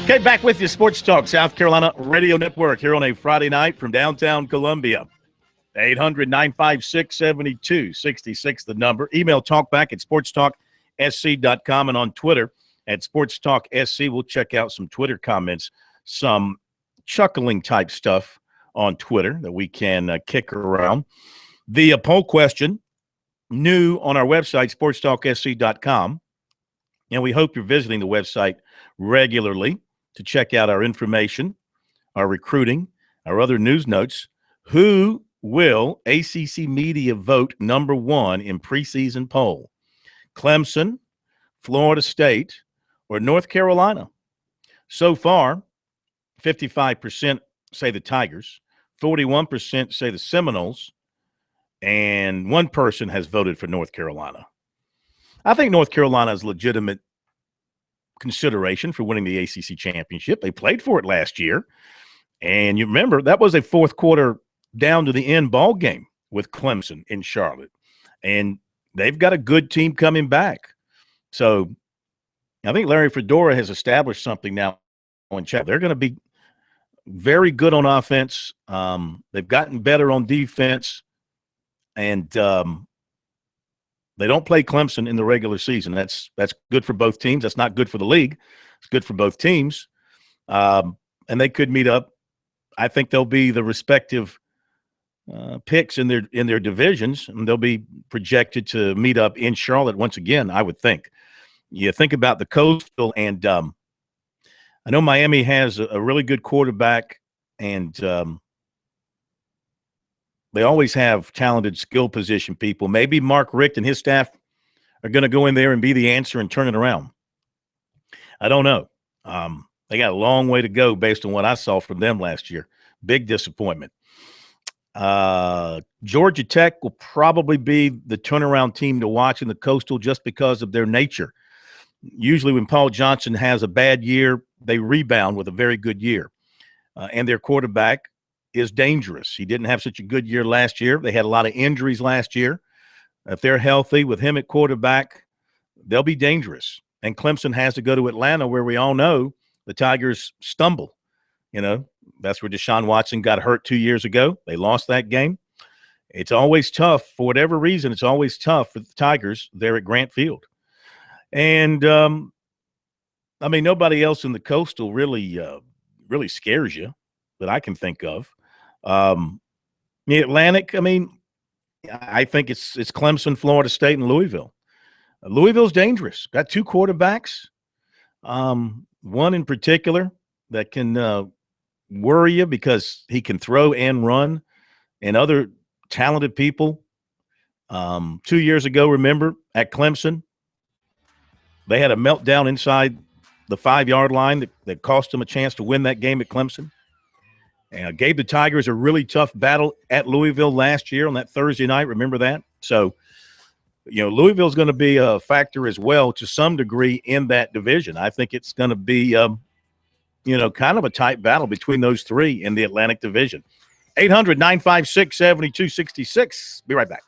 C: Okay, back with you, Sports Talk, South Carolina Radio Network, here on a Friday night from downtown Columbia. 800-956-7266, the number. Email talkback at sportstalksc.com and on Twitter at SportsTalkSC. We'll check out some Twitter comments, some chuckling type stuff on Twitter that we can kick around. The poll question, new on our website, sportstalksc.com. And we hope you're visiting the website regularly to check out our information, our recruiting, our other news notes. Who will ACC media vote number one in preseason poll? Clemson, Florida State, or North Carolina? So far, 55% say the Tigers, 41% say the Seminoles, and one person has voted for North Carolina. I think North Carolina is legitimate consideration for winning the ACC championship. They played for it last year. And you remember that was a fourth quarter down to the end ball game with Clemson in Charlotte. And they've got a good team coming back. So I think Larry Fedora has established something now on Chapel. They're going to be very good on offense. They've gotten better on defense. And they don't play Clemson in the regular season. That's good for both teams. That's not good for the league. It's good for both teams. And they could meet up. I think they'll be the respective picks in their divisions, and they'll be projected to meet up in Charlotte once again, I would think. You think about the Coastal, and I know Miami has a really good quarterback, and they always have talented skill position people. Maybe Mark Richt and his staff are going to go in there and be the answer and turn it around. I don't know. They got a long way to go based on what I saw from them last year. Big disappointment. Georgia Tech will probably be the turnaround team to watch in the Coastal just because of their nature. Usually when Paul Johnson has a bad year, they rebound with a very good year. And their quarterback is dangerous. He didn't have such a good year last year. They had a lot of injuries last year. If they're healthy with him at quarterback, they'll be dangerous. And Clemson has to go to Atlanta, where we all know the Tigers stumble. You know, that's where Deshaun Watson got hurt 2 years ago. They lost that game. It's always tough. For whatever reason, it's always tough for the Tigers there at Grant Field. And, nobody else in the Coastal really scares you that I can think of. The Atlantic, I think it's Clemson, Florida State, and Louisville. Louisville's dangerous. Got two quarterbacks, one in particular that can worry you because he can throw and run, and other talented people. 2 years ago, remember, at Clemson, they had a meltdown inside the 5-yard line that cost them a chance to win that game at Clemson. And gave the Tigers a really tough battle at Louisville last year on that Thursday night. Remember that? So, Louisville's going to be a factor as well to some degree in that division. I think it's going to be, kind of a tight battle between those three in the Atlantic Division. 800-956-7266. Be right back.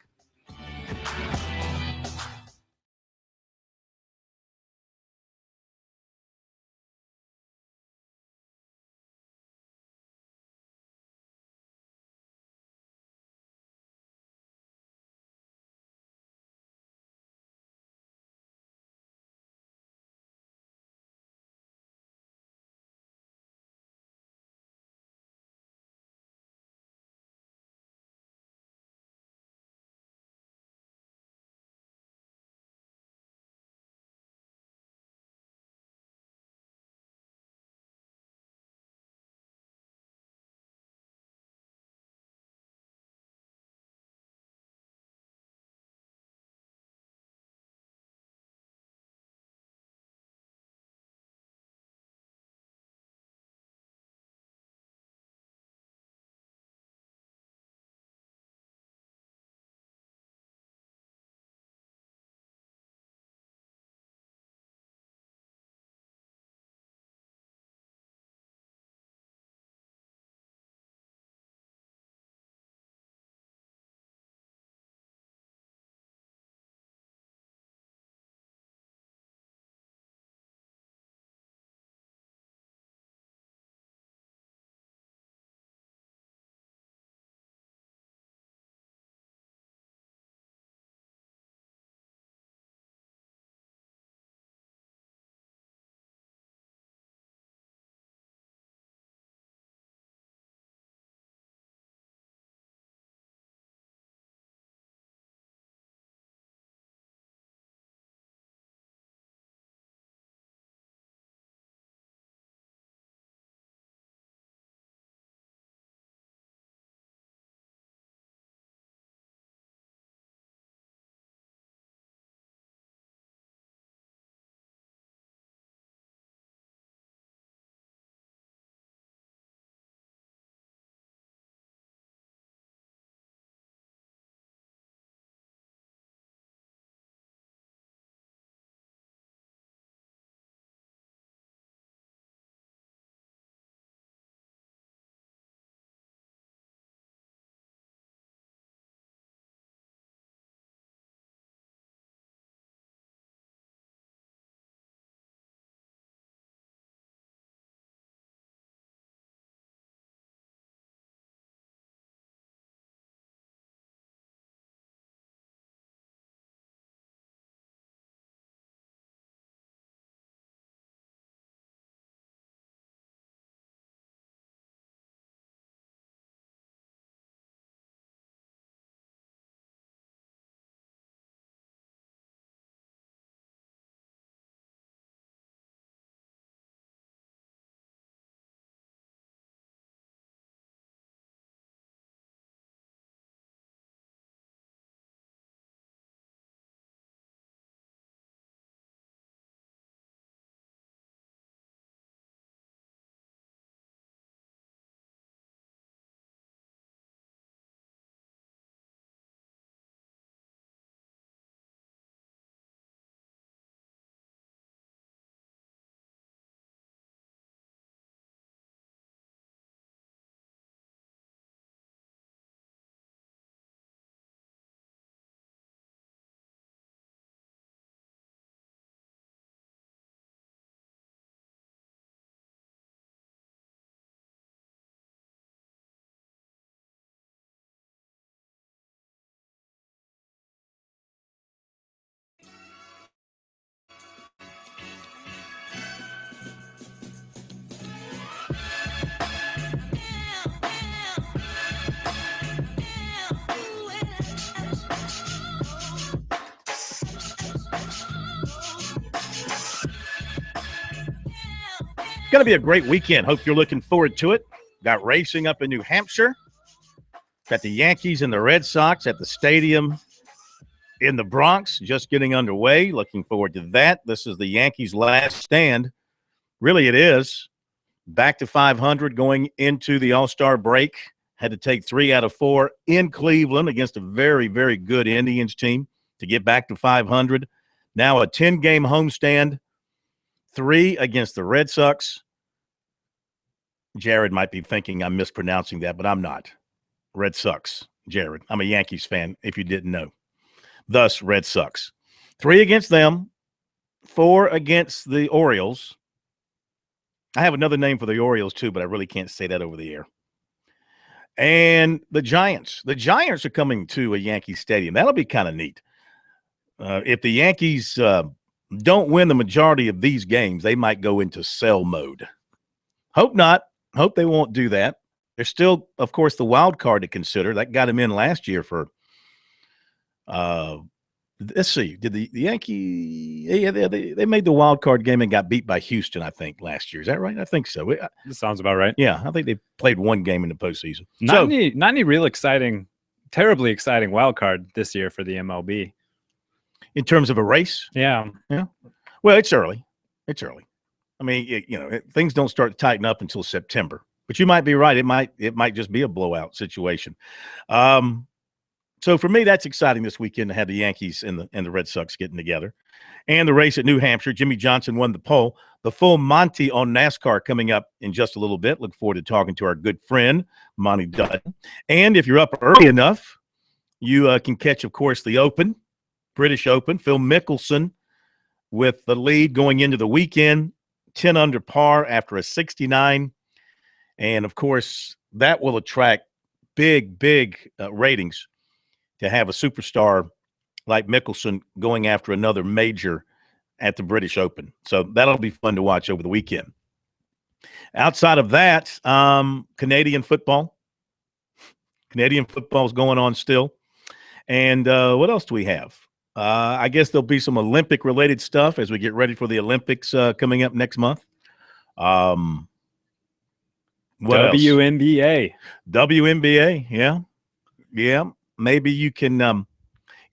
C: going to be a great weekend. Hope you're looking forward to it. Got racing up in New Hampshire. Got the Yankees and the Red Sox at the stadium in the Bronx just getting underway. Looking forward to that. This is the Yankees' last stand. Really, it is. Back to 500 going into the All-Star break. Had to take 3 out of 4 in Cleveland against a very, very good Indians team to get back to 500. Now a 10-game homestand, 3 against the Red Sox. Jared might be thinking I'm mispronouncing that, but I'm not. Red Sox, Jared. I'm a Yankees fan, if you didn't know. Thus, Red Sox. 3 against them, 4 against the Orioles. I have another name for the Orioles, too, but I really can't say that over the air. And the Giants. The Giants are coming to a Yankee stadium. That'll be kind of neat. If the Yankees don't win the majority of these games, they might go into sell mode. Hope not. Hope they won't do that. There's still, of course, the wild card to consider. That got him in last year for let's see. Did the Yankees? Yeah, they made the wild card game and got beat by Houston, I think, last year. Is that right? I think so.
D: This sounds about right.
C: Yeah, I think they played 1 game in the postseason.
D: Not any real exciting, terribly exciting wild card this year for the MLB.
C: In terms of a race?
D: Yeah.
C: Well, it's early. I mean, things don't start to tighten up until September. But you might be right. It might just be a blowout situation. So for me, that's exciting this weekend to have the Yankees and the Red Sox getting together. And the race at New Hampshire, Jimmy Johnson won the pole. The full Monty on NASCAR coming up in just a little bit. Look forward to talking to our good friend, Monty Dutton. And if you're up early enough, you can catch, of course, the Open, British Open. Phil Mickelson with the lead going into the weekend, 10 under par after a 69. And, of course, that will attract big ratings to have a superstar like Mickelson going after another major at the British Open. So that'll be fun to watch over the weekend. Outside of that, Canadian football. Canadian football is going on still. And what else do we have? I guess there'll be some Olympic-related stuff as we get ready for the Olympics coming up next month.
D: WNBA.
C: WNBA, yeah. Maybe you can,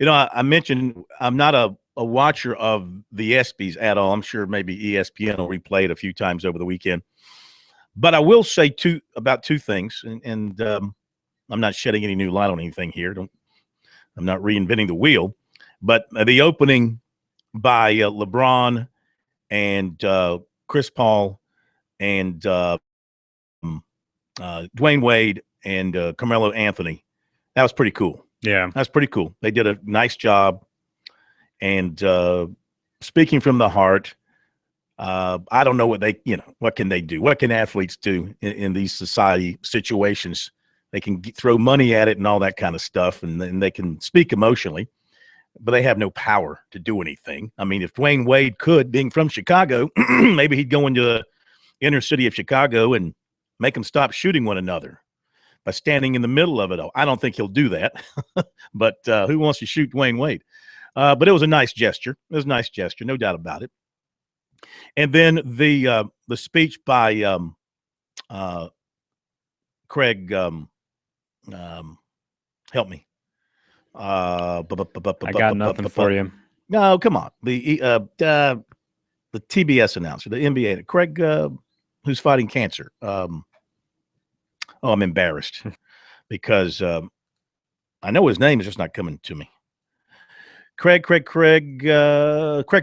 C: I mentioned I'm not a watcher of the ESPYs at all. I'm sure maybe ESPN will replay it a few times over the weekend. But I will say about two things, and I'm not shedding any new light on anything here. I'm not reinventing the wheel. But the opening by LeBron and Chris Paul and Dwayne Wade and Carmelo Anthony, that was pretty cool.
D: Yeah.
C: That's pretty cool. They did a nice job. And speaking from the heart, I don't know what can they do? What can athletes do in these society situations? They can throw money at it and all that kind of stuff, and then they can speak emotionally, but they have no power to do anything. I mean, if Dwayne Wade could, being from Chicago, maybe he'd go into the inner city of Chicago and make them stop shooting one another by standing in the middle of it all. I don't think he'll do that, but who wants to shoot Dwayne Wade? But it was a nice gesture. It was a nice gesture, no doubt about it. And then the speech by Craig, help me.
D: I got nothing for you.
C: No, come on. The TBS announcer, the NBA, Craig, who's fighting cancer. I'm embarrassed because I know his name is just not coming to me. Craig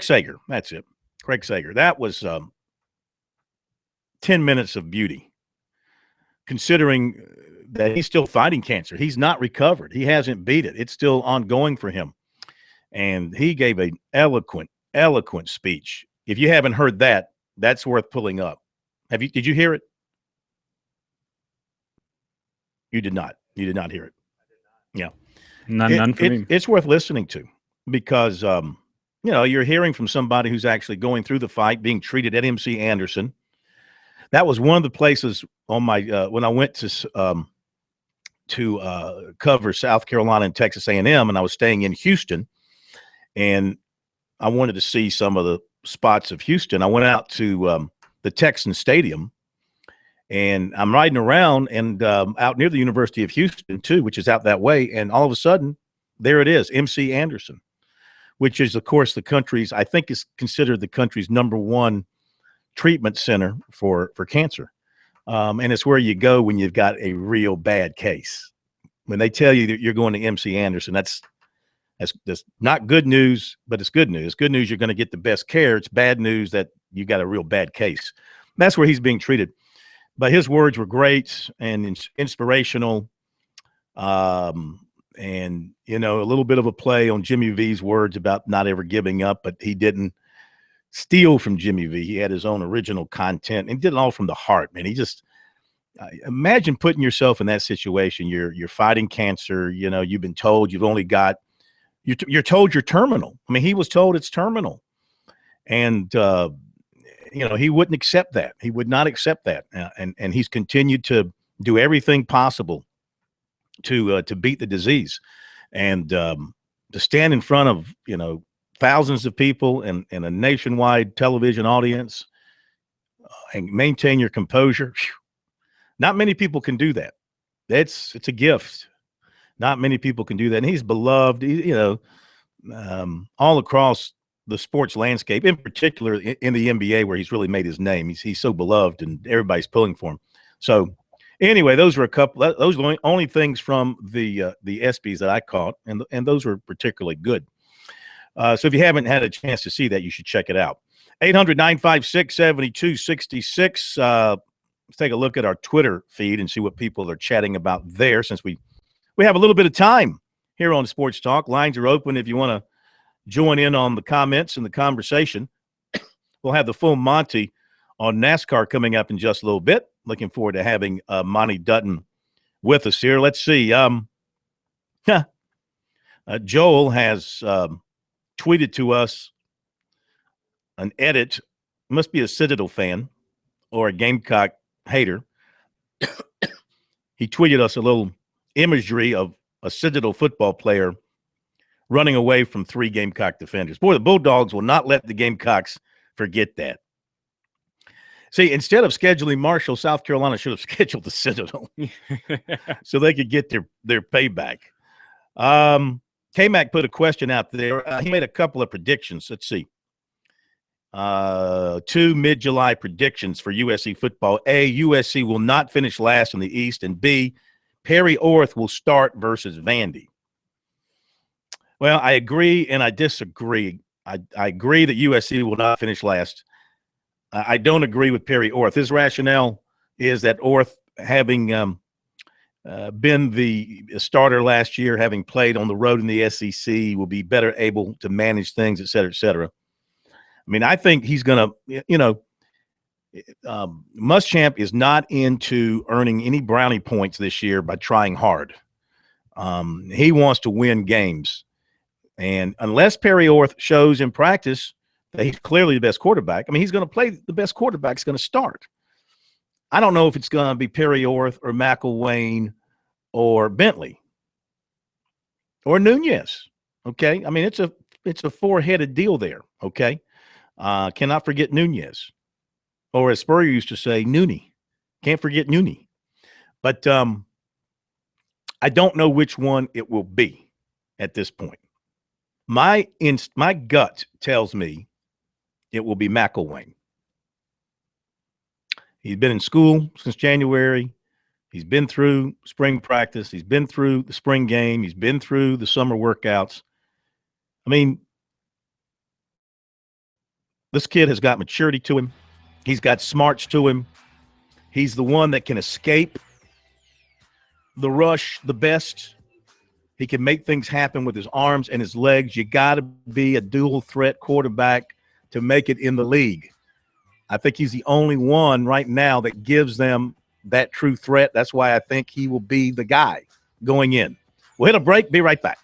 C: Sager. That's it. Craig Sager. That was 10 minutes of beauty, considering that he's still fighting cancer. He's not recovered. He hasn't beat it. It's still ongoing for him. And he gave an eloquent speech. If you haven't heard that, that's worth pulling up. Did you hear it? You did not. You did not hear it. Yeah.
D: None for me.
C: It's worth listening to because, you're hearing from somebody who's actually going through the fight, being treated at MC Anderson. That was one of the places on my when I went to cover South Carolina and Texas A&M, and I was staying in Houston, and I wanted to see some of the spots of Houston. I went out to the Texan Stadium. And I'm riding around and out near the University of Houston, too, which is out that way. And all of a sudden, there it is, MC Anderson, which is, of course, the country's, I think is considered the country's #1 treatment center for cancer. And it's where you go when you've got a real bad case. When they tell you that you're going to MC Anderson, that's not good news, but it's good news. It's good news you're going to get the best care. It's bad news that you got a real bad case. That's where he's being treated. But his words were great and inspirational. And, you know, a little bit of a play on Jimmy V's words about not ever giving up, but he didn't steal from Jimmy V. He had his own original content and did it all from the heart, man. He just imagine putting yourself in that situation. You're fighting cancer. You know, you've been told you've only got, you're told you're terminal. I mean, he was told it's terminal. And, you know, he wouldn't accept that. He would not accept that. And he's continued to do everything possible to beat the disease. And to stand in front of, you know, thousands of people and a nationwide television audience and maintain your composure. Whew, not many people can do that. It's a gift. Not many people can do that. And he's beloved, you know, all across the sports landscape, in particular in the NBA, where he's really made his name. He's so beloved and everybody's pulling for him. So anyway, those were those were the only things from the ESPYs that I caught, and those were particularly good. So if you haven't had a chance to see that, you should check it out. 800-956-7266. Let's take a look at our Twitter feed and see what people are chatting about there, since we have a little bit of time here on Sports Talk. Lines are open if you want to join in on the comments and the conversation. We'll have the full Monty on NASCAR coming up in just a little bit. Looking forward to having Monty Dutton with us here. Let's see. Joel has tweeted to us an edit. Must be a Citadel fan or a Gamecock hater. He tweeted us a little imagery of a Citadel football player running away from 3 Gamecock defenders. Boy, the Bulldogs will not let the Gamecocks forget that. See, instead of scheduling Marshall, South Carolina should have scheduled the Citadel so they could get their payback. K-Mac put a question out there. He made a couple of predictions. Let's see. 2 mid-July predictions for USC football. A, USC will not finish last in the East, and B, Perry Orth will start versus Vandy. Well, I agree and I disagree. I agree that USC will not finish last. I don't agree with Perry Orth. His rationale is that Orth, having been the starter last year, having played on the road in the SEC, will be better able to manage things, et cetera, et cetera. I mean, I think he's going to, you know, Muschamp is not into earning any brownie points this year by trying hard. He wants to win games. And unless Perry Orth shows in practice that he's clearly the best quarterback, I mean, he's going to play the best quarterback. He's going to start. I don't know if it's going to be Perry Orth or McElwain or Bentley or Nunez. Okay. I mean, it's a four-headed deal there. Okay. Cannot forget Nunez, or as Spurrier used to say, Noonie. Can't forget Noonie. But I don't know which one it will be at this point. My gut tells me it will be McElwain. He's been in school since January. He's been through spring practice. He's been through the spring game. He's been through the summer workouts. I mean, this kid has got maturity to him. He's got smarts to him. He's the one that can escape the rush the best. He can make things happen with his arms and his legs. You got to be a dual threat quarterback to make it in the league. I think he's the only one right now that gives them that true threat. That's why I think he will be the guy going in. We'll hit a break. Be right back.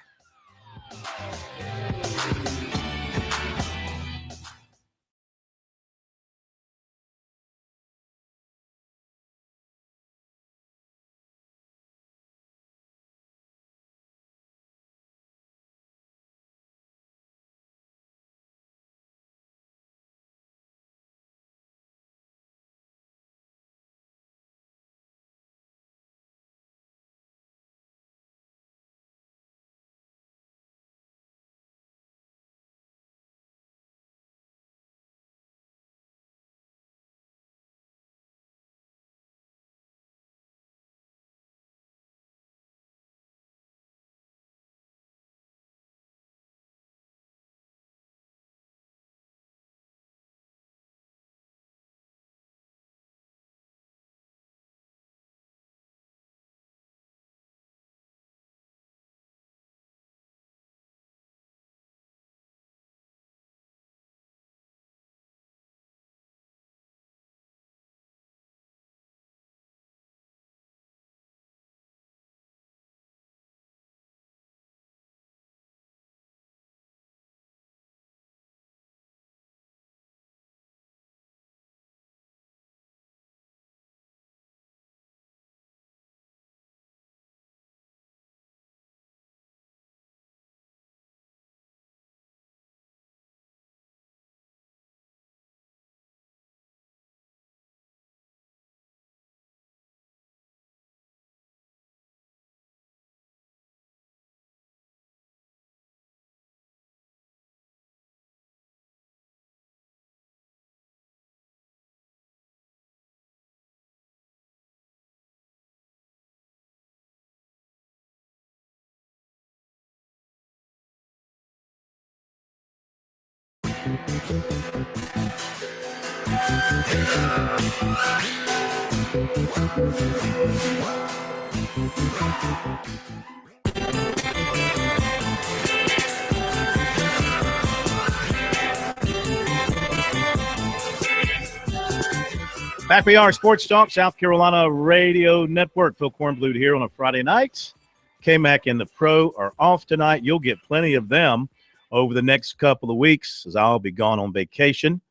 C: Back we are, Sports Talk, South Carolina Radio Network. Phil Kornblut here on a Friday night. K-Mac and the Pro are off tonight. You'll get plenty of them over the next couple of weeks as I'll be gone on vacation.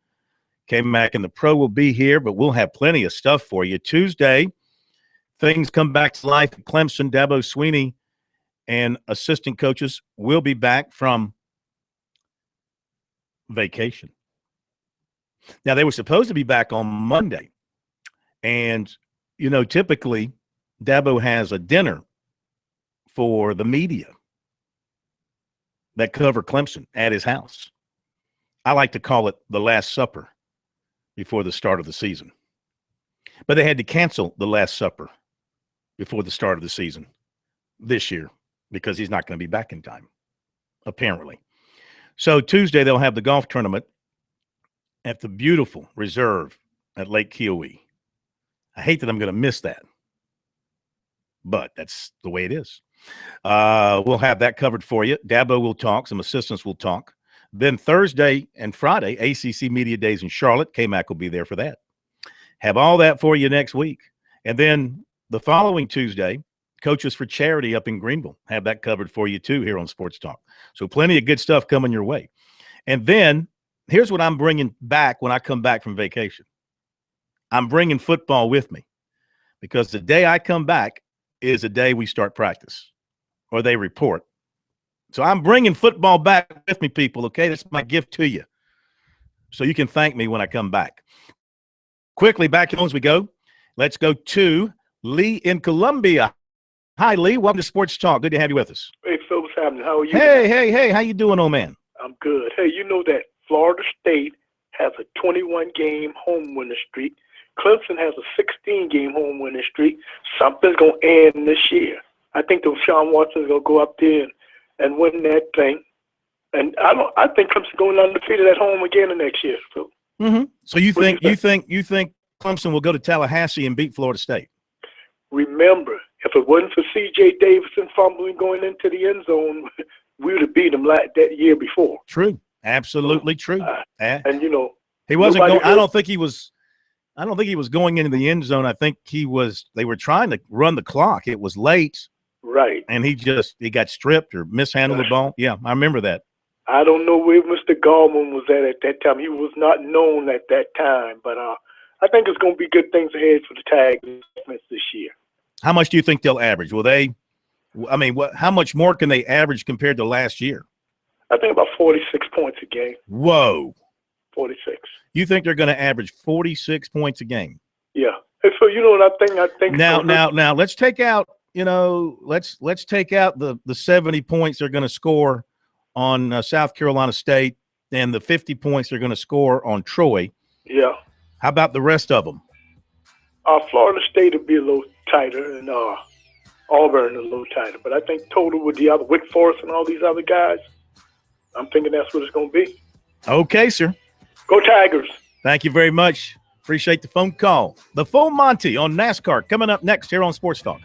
C: K-Mac and the Pro will be here, but we'll have plenty of stuff for you. Tuesday, things come back to life at Clemson. Dabo Sweeney and assistant coaches will be back from vacation. Now, they were supposed to be back on Monday. And, you know, typically Dabo has a dinner for the media that cover Clemson at his house. I like to call it the Last Supper before the start of the season. But they had to cancel the Last Supper before the start of the season this year because he's not going to be back in time, apparently. So Tuesday they'll have the golf tournament at the beautiful reserve at Lake Keowee. I hate that I'm going to miss that, but that's the way it is. We'll have that covered for you. Dabo will talk. Some assistants will talk. Then Thursday and Friday, ACC Media Days in Charlotte. K-Mac will be there for that. Have all that for you next week. And then the following Tuesday, Coaches for Charity up in Greenville. Have that covered for you, too, here on Sports Talk. So plenty of good stuff coming your way. And then here's what I'm bringing back when I come back from vacation. I'm bringing football with me because the day I come back is the day we start practice or they report. So I'm bringing football back with me, people, okay? That's my gift to you. So you can thank me when I come back. Quickly, back on as we go. Let's go to Lee in Columbia. Hi, Lee. Welcome to Sports Talk. Good to have you with us.
H: Hey, Phil, what's happening? How are you?
C: Hey. How you doing, old man?
H: I'm good. Hey, you know that Florida State has a 21-game home winning streak. Clemson has a 16-game home winning streak. Something's going to end this year. I think that Sean Watson's going to go up there and win that thing. And I think Clemson's going undefeated at home again the next year. So,
C: So you think Clemson will go to Tallahassee and beat Florida State?
H: Remember, if it wasn't for C.J. Davidson fumbling going into the end zone, we would have beat him that year before.
C: True, absolutely true.
H: And you know,
C: he wasn't going. I don't think he was going into the end zone. I think he was. They were trying to run the clock. It was late.
H: Right.
C: And he got stripped or mishandled the ball. Yeah, I remember that.
H: I don't know where Mr. Gallman was at that time. He was not known at that time. But I think it's going to be good things ahead for the Tigers this year.
C: How much do you think they'll average? Will they – I mean, how much more can they average compared to last year?
H: I think about 46 points a game.
C: Whoa.
H: 46.
C: You think they're going to average 46 points a game?
H: Yeah. And so, you know what I think
C: now let's take out – let's take out the 70 points they're going to score on South Carolina State and the 50 points they're going to score on Troy.
H: Yeah.
C: How about the rest of them?
H: Florida State will be a little tighter and Auburn a little tighter. But I think total with the other Wake Forest and all these other guys, I'm thinking that's what it's going to be.
C: Okay, sir.
H: Go Tigers.
C: Thank you very much. Appreciate the phone call. The Full Monty on NASCAR coming up next here on Sports Talk.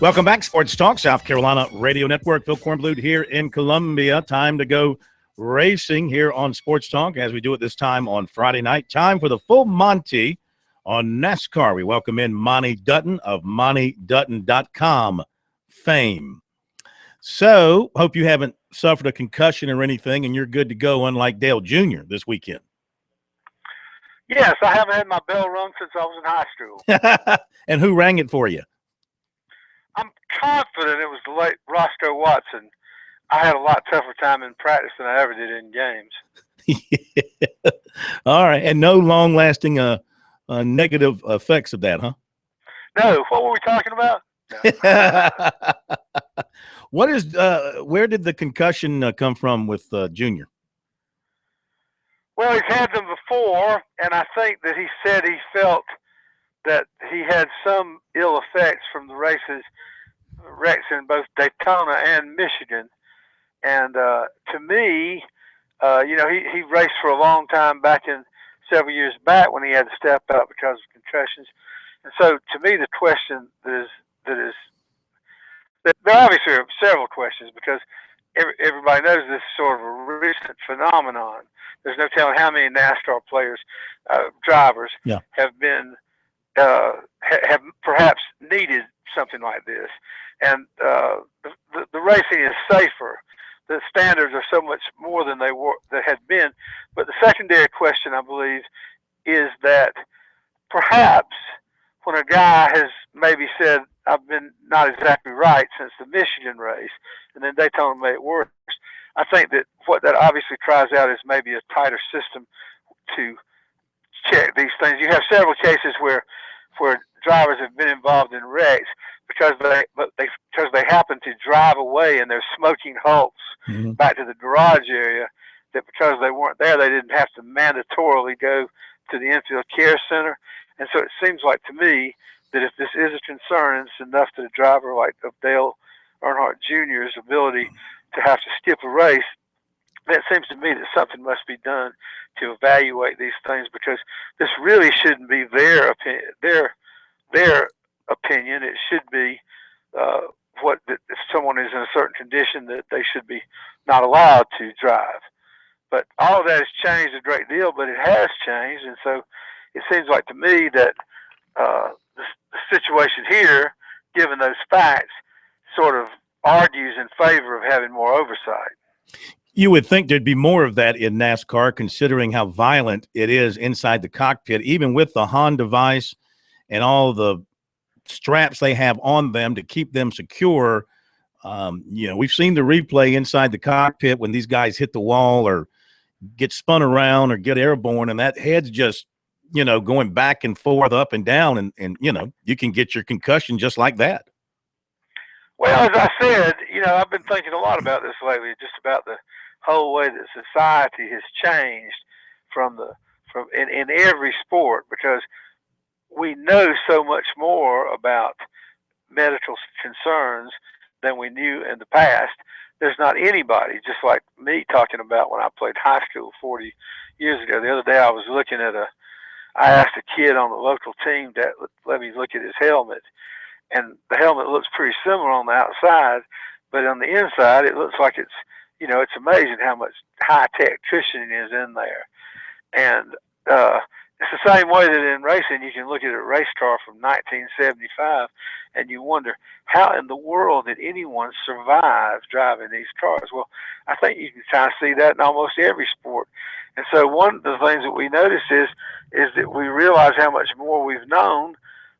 C: Welcome back, Sports Talk, South Carolina Radio Network. Phil Kornblut here in Columbia. Time to go racing here on Sports Talk as we do it this time on Friday night. Time for the full Monty on NASCAR. We welcome in Monty Dutton of MontyDutton.com fame. So, hope you haven't suffered a concussion or anything and you're good to go, unlike Dale Jr. this weekend.
I: Yes, I haven't had my bell rung since I was in high school.
C: And who rang it for you?
I: I'm confident it was the late Roscoe Watson. I had a lot tougher time in practice than I ever did in games.
C: Yeah. All right, and no long-lasting negative effects of that, huh?
I: No. What were we talking about? No.
C: What is? Where did the concussion come from with Junior?
I: Well, he's had them before, and I think that he said he felt that he had some ill effects from the wrecks in both Daytona and Michigan. And to me, he raced for a long time back in several years back when he had to step out because of concussions. And so, to me, the question that there obviously are several questions because everybody knows this is sort of a recent phenomenon. There's no telling how many NASCAR players, drivers, have been have perhaps needed something like this. And the racing is safer. The standards are so much more than they had been. But the secondary question, I believe, is that perhaps when a guy has maybe said, I've been not exactly right since the Michigan race, and then Daytona made it worse, I think that what that obviously cries out is maybe a tighter system to check these things. You have several cases where drivers have been involved in wrecks because they happen to drive away and they're smoking hulks back to the garage area, that because they weren't there, they didn't have to mandatorily go to the infield care center. And so it seems like to me that if this is a concern, and it's enough that a driver like Dale Earnhardt Jr.'s ability to have to skip a race, it seems to me that something must be done to evaluate these things, because this really shouldn't be their opinion. It should be if someone is in a certain condition that they should be not allowed to drive. But all of that has changed a great deal, but it has changed. And so it seems like to me that the situation here, given those facts, sort of argues in favor of having more oversight.
C: You would think there'd be more of that in NASCAR, considering how violent it is inside the cockpit, even with the HON device and all the straps they have on them to keep them secure. We've seen the replay inside the cockpit when these guys hit the wall or get spun around or get airborne, and that head's just, going back and forth, up and down, and you can get your concussion just like that.
I: Well, as I said, I've been thinking a lot about this lately, just about the whole way that society has changed in every sport, because we know so much more about medical concerns than we knew in the past. There's not anybody, just like me talking about when I played high school 40 years ago. The other day I was looking at I asked a kid on the local team to let me look at his helmet, and the helmet looks pretty similar on the outside, but on the inside it looks like it's amazing how much high-tech cushioning is in there. And it's the same way that in racing you can look at a race car from 1975 and you wonder, how in the world did anyone survive driving these cars? Well, I think you can kind of see that in almost every sport. And so one of the things that we notice is that we realize how much more we've known,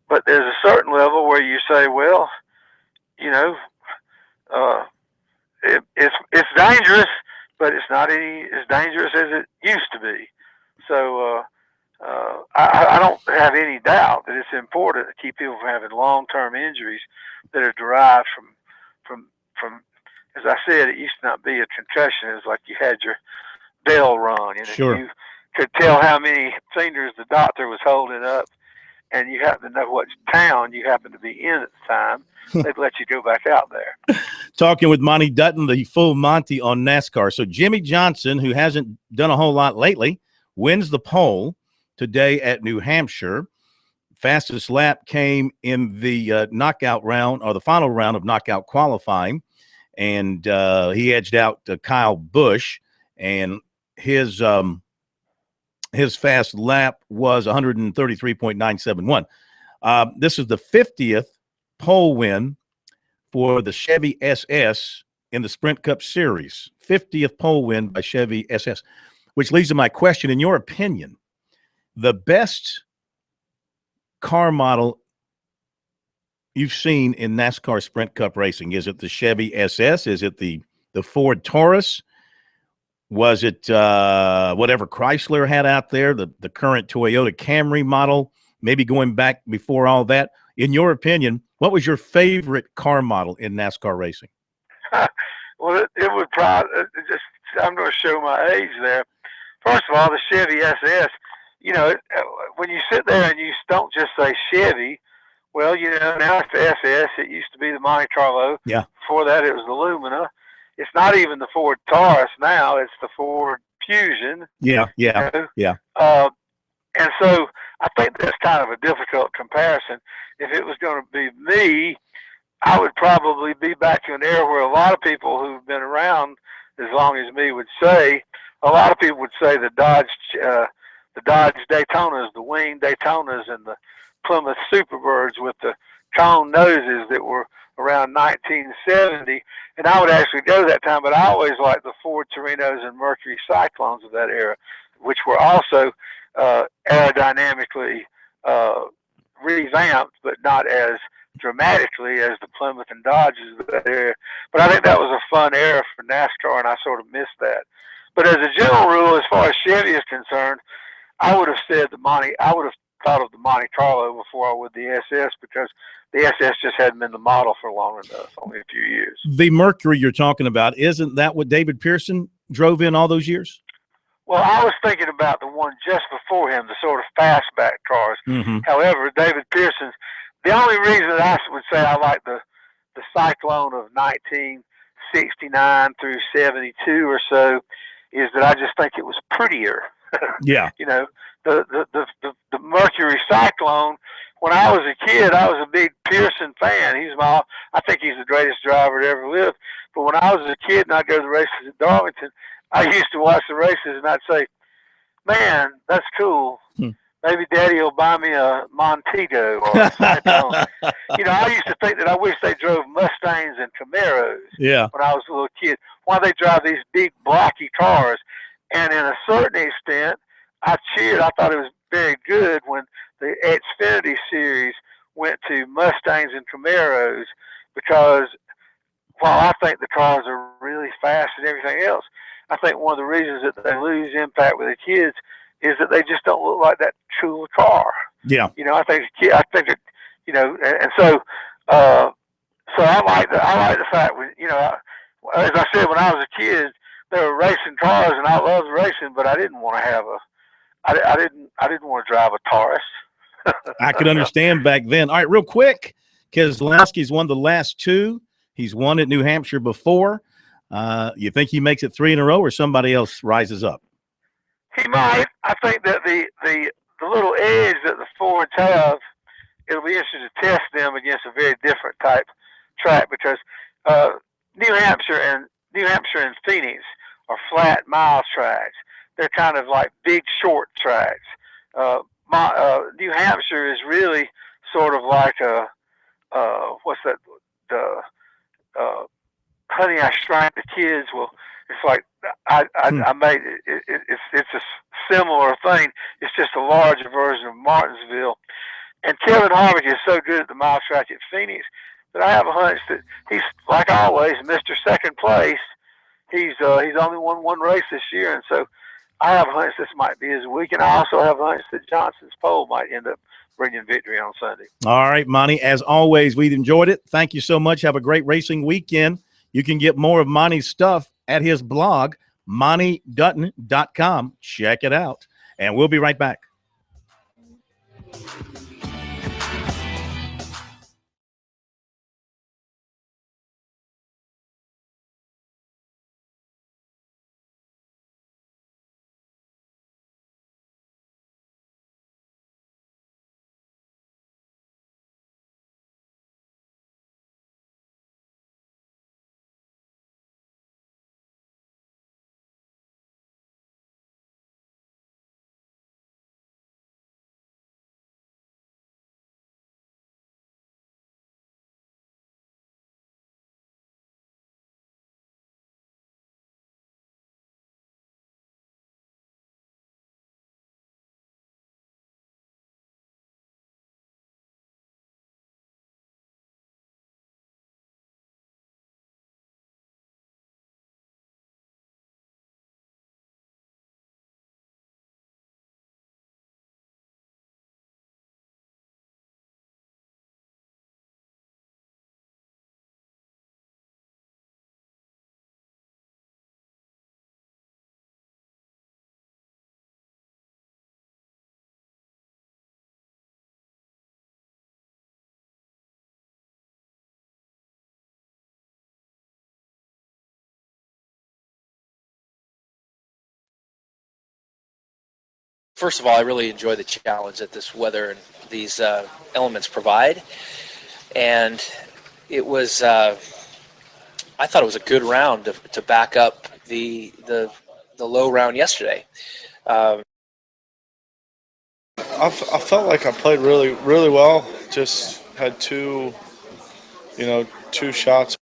I: but there's a certain level where you say, well, it's dangerous, but it's not as dangerous as it used to be. So I don't have any doubt that it's important to keep people from having long-term injuries that are derived from. As I said, it used to not be a concussion. It was like you had your bell rung, and
C: Sure.
I: if you could tell how many fingers the doctor was holding up, and you happen to know what town you happen to be in at the time, they'd let you go back out there.
C: Talking with Monty Dutton, the full Monty on NASCAR. So Jimmy Johnson, who hasn't done a whole lot lately, wins the pole today at New Hampshire. Fastest lap came in the knockout round, or the final round of knockout qualifying, and he edged out Kyle Busch, and his fast lap was 133.971. This is the 50th pole win for the Chevy SS in the Sprint Cup Series. 50th pole win by Chevy SS, which leads to my question. In your opinion, the best car model you've seen in NASCAR Sprint Cup racing, is it the Chevy SS? Is it the Ford Taurus? Was it whatever Chrysler had out there, the current Toyota Camry model, maybe going back before all that? In your opinion, what was your favorite car model in NASCAR racing?
I: Well, it would probably just, I'm going to show my age there. First of all, the Chevy SS, you know, when you sit there and you don't just say Chevy, well, you know, now it's the SS. It used to be the Monte Carlo.
C: Yeah.
I: Before that, it was the Lumina. It's not even the Ford Taurus now. It's the Ford Fusion.
C: Yeah, yeah,
I: you know?
C: yeah.
I: And so I think that's kind of a difficult comparison. If it was going to be me, I would probably be back to an era where a lot of people who've been around as long as me would say, a lot of people would say the Dodge Daytonas, the wing Daytonas, and the Plymouth Superbirds with the cone noses that were around 1970. And I would actually go that time, but I always liked the Ford Torinos and Mercury Cyclones of that era, which were also aerodynamically revamped, but not as dramatically as the Plymouth and Dodges of that era. But I think that was a fun era for NASCAR, and I sort of missed that. But as a general rule, as far as Chevy is concerned, I would have said I would have thought of the Monte Carlo before I would the SS, because the SS just hadn't been the model for long enough, only a few years.
C: The Mercury you're talking about, isn't that what David Pearson drove in all those years?
I: Well, I was thinking about the one just before him, the sort of fastback cars.
C: Mm-hmm.
I: However, David Pearson's, the only reason that I would say I like the Cyclone of 1969 through 72 or so is that I just think it was prettier.
C: Yeah.
I: You know, the Mercury Cyclone, when I was a kid, I was a big Pearson fan. I think he's the greatest driver to ever live. But when I was a kid and I'd go to the races at Darlington, I used to watch the races and I'd say, man, that's cool. Maybe Daddy will buy me a Montego or a Cyclone. You know, I used to think that I wish they drove Mustangs and Camaros when I was a little kid. Why they drive these big blocky cars. And in a certain extent, I cheered. I thought it was very good when the Xfinity series went to Mustangs and Camaros, because while I think the cars are really fast and everything else, I think one of the reasons that they lose impact with the kids is that they just don't look like that cool car.
C: Yeah.
I: You know, I think that, you know, and so I like the fact when, you know, as I said, when I was a kid, there were racing cars and I loved racing, but I didn't want to have I didn't want to drive a Taurus.
C: I could understand back then. All right, real quick, Keselowski's won the last two. He's won at New Hampshire before. You think he makes it 3 in a row, or somebody else rises up?
I: He might. I think that the little edge that the Fords have, it'll be interesting to test them against a very different type track, because New Hampshire and Phoenix are flat mile tracks. They're kind of like big short tracks. New Hampshire is really sort of like a what's that? Honey, I Shrunk the Kids. Well, it's like I made it. It's a similar thing. It's just a larger version of Martinsville. And Kevin Harvick is so good at the mile track at Phoenix that I have a hunch that he's, like always, Mr. Second Place. He's only won one race this year, and so I have a hunch this might be his week. And I also have a hunch that Johnson's pole might end up bringing victory on Sunday.
C: All right, Monty. As always, we've enjoyed it. Thank you so much. Have a great racing weekend. You can get more of Monty's stuff at his blog, MontyDutton.com. Check it out. And we'll be right back.
J: First of all, I really enjoy the challenge that this weather and these elements provide. And it was, I thought it was a good round to back up the low round yesterday.
K: I felt like I played really, really well. Just had two shots.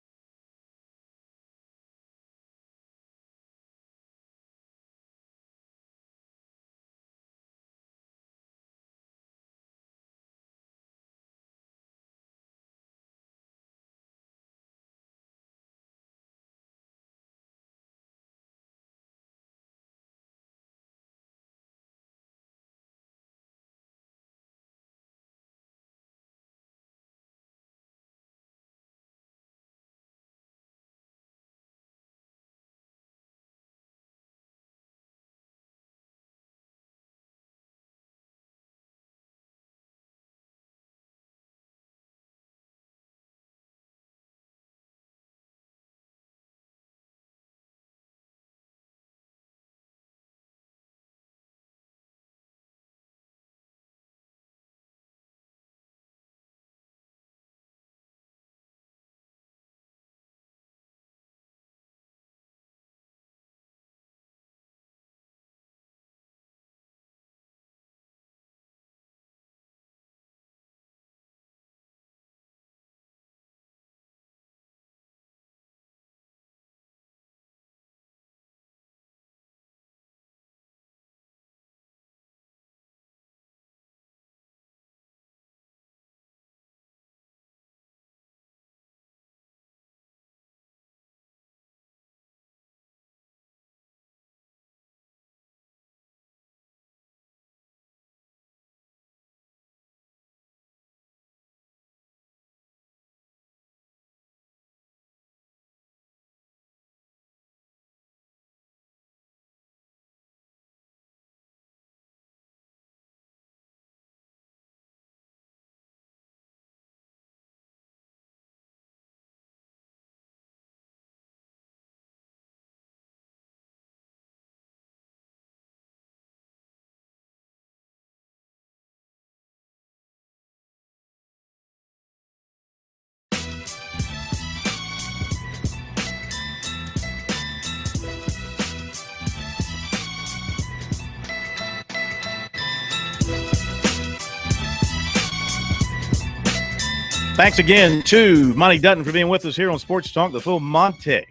C: Thanks again to Monty Dutton for being with us here on Sports Talk, the full Monte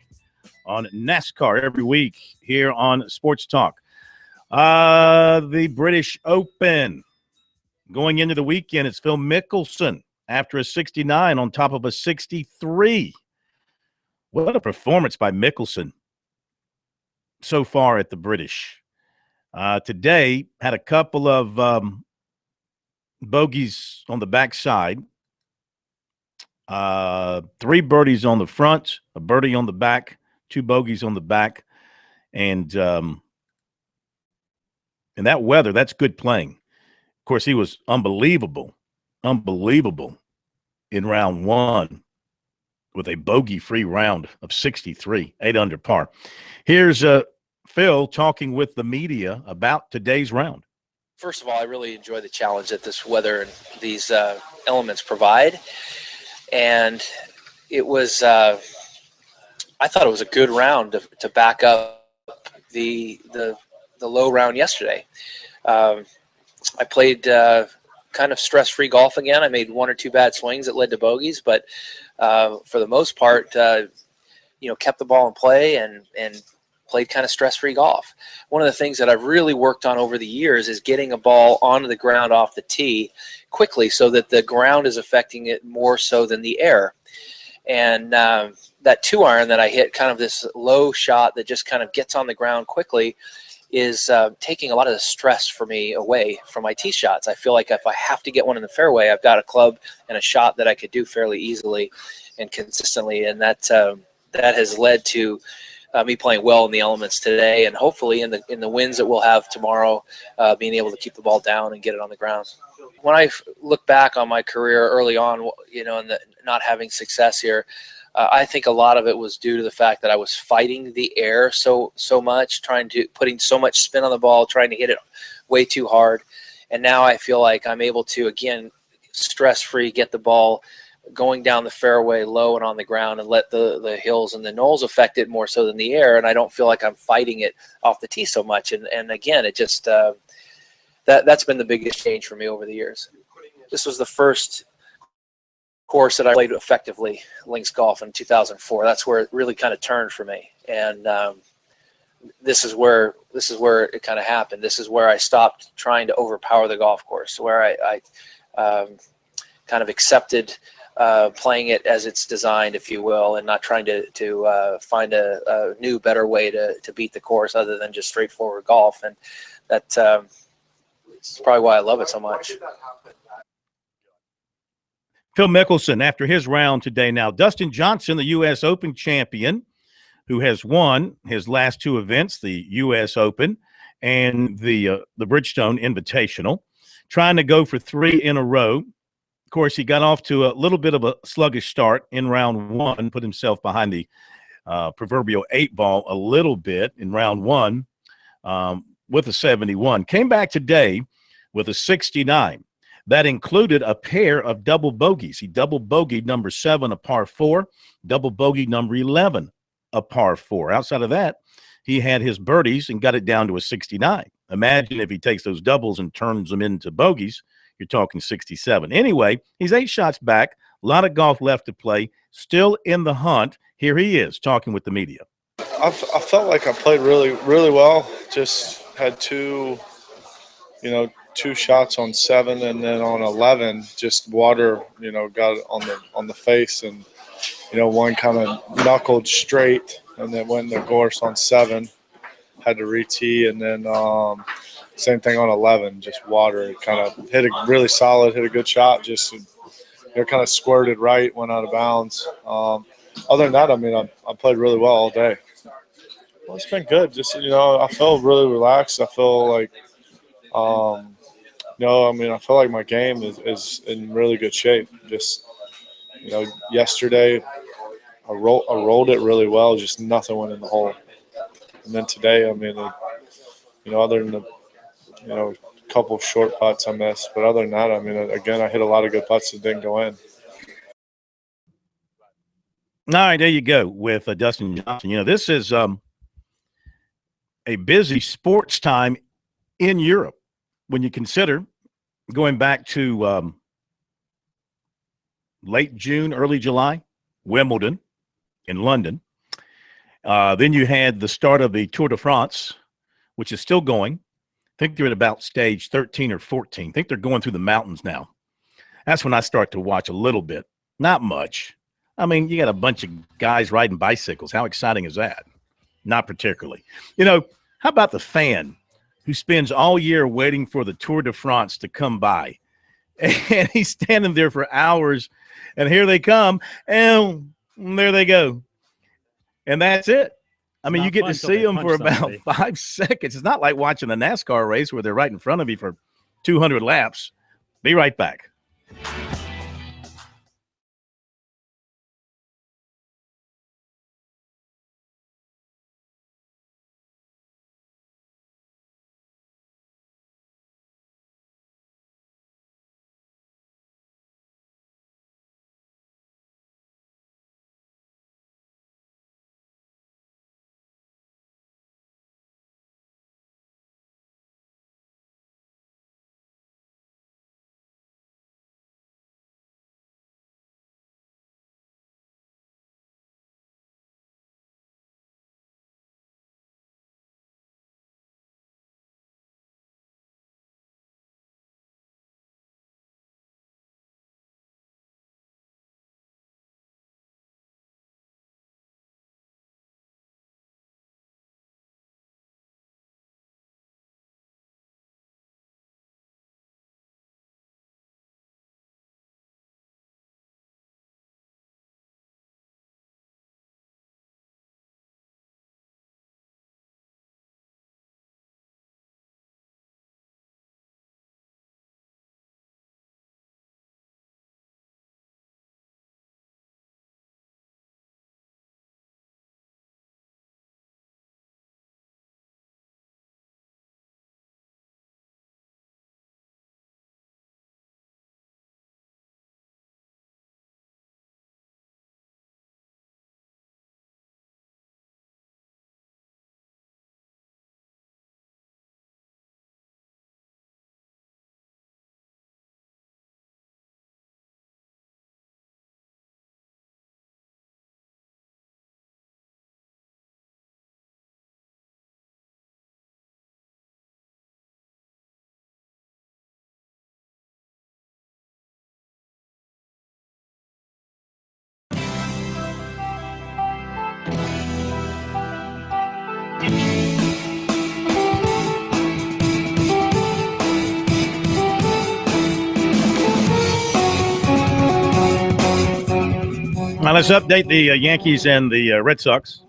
C: on NASCAR every week here on Sports Talk. The British Open going into the weekend. It's Phil Mickelson after a 69 on top of a 63. What a performance by Mickelson so far at the British. Today had a couple of bogeys on the backside. 3 birdies on the front, a birdie on the back, 2 bogeys on the back. And in that weather, that's good playing. Of course, he was unbelievable in round 1 with a bogey-free round of 63, 8 under par. Here's Phil talking with the media about today's round.
J: First of all, I really enjoy the challenge that this weather and these elements provide. And it was, I thought it was a good round to back up the low round yesterday. I played kind of stress-free golf again. I made 1 or 2 bad swings that led to bogeys, but for the most part, kept the ball in play and played kind of stress-free golf. One of the things that I've really worked on over the years is getting a ball onto the ground off the tee quickly so that the ground is affecting it more so than the air. And that 2-iron that I hit, kind of this low shot that just kind of gets on the ground quickly, is taking a lot of the stress for me away from my tee shots. I feel like if I have to get one in the fairway, I've got a club and a shot that I could do fairly easily and consistently, and that has led to me playing well in the elements today, and hopefully in the wins that we'll have tomorrow, being able to keep the ball down and get it on the ground. When I look back on my career early on, and not having success here, I think a lot of it was due to the fact that I was fighting the air so much, putting so much spin on the ball, trying to hit it way too hard. And now I feel like I'm able to, again, stress-free, get the ball going down the fairway low and on the ground, and let the hills and the knolls affect it more so than the air. And I don't feel like I'm fighting it off the tee so much. And again, it just that's been the biggest change for me over the years. This was the first course that I played effectively, links golf, in 2004. That's where it really kind of turned for me. And this is where it kind of happened. This is where I stopped trying to overpower the golf course, where I kind of accepted playing it as it's designed, if you will, and not trying to find a new, better way to beat the course other than just straightforward golf. And that's probably why I love it so much.
C: Phil Mickelson after his round today. Now, Dustin Johnson, the U.S. Open champion, who has won his last two events, the U.S. Open and the Bridgestone Invitational, trying to go for 3 in a row. Of course, he got off to a little bit of a sluggish start in round 1, put himself behind the proverbial 8 ball a little bit in round 1 with a 71. Came back today with a 69. That included a pair of double bogeys. He double bogeyed number 7, a par 4, double bogeyed number 11, a par 4. Outside of that, he had his birdies and got it down to a 69. Imagine if he takes those doubles and turns them into bogeys, you're talking 67. Anyway, he's 8 shots back, a lot of golf left to play, still in the hunt. Here he is talking with the media.
K: I felt like I played really, really well. Just had two shots on 7, and then on 11, just water, got on the face, and one kind of knuckled straight, and then went in the gorse on 7, had to re-tee, and then same thing on 11, just water. It kind of hit a really solid, hit a good shot, just kind of squirted right, went out of bounds. Other than that, I played really well all day. Well, it's been good. Just I feel really relaxed. I feel like I feel like my game is in really good shape. Just, yesterday I rolled it really well. Just nothing went in the hole. And then today, other than a couple of short putts I missed, but other than that, again, I hit a lot of good putts that didn't go in.
C: All right, there you go with Dustin Johnson. This is a busy sports time in Europe when you consider going back to late June, early July, Wimbledon in London. Then you had the start of the Tour de France, which is still going. I think they're at about stage 13 or 14. I think they're going through the mountains now. That's when I start to watch a little bit. Not much. You got a bunch of guys riding bicycles. How exciting is that? Not particularly. How about the fan who spends all year waiting for the Tour de France to come by? And he's standing there for hours, and here they come, and there they go. And that's it. You get to see them for about 5 seconds. It's not like watching a NASCAR race where they're right in front of you for 200 laps. Be right back. right, let's update the Yankees and the Red Sox.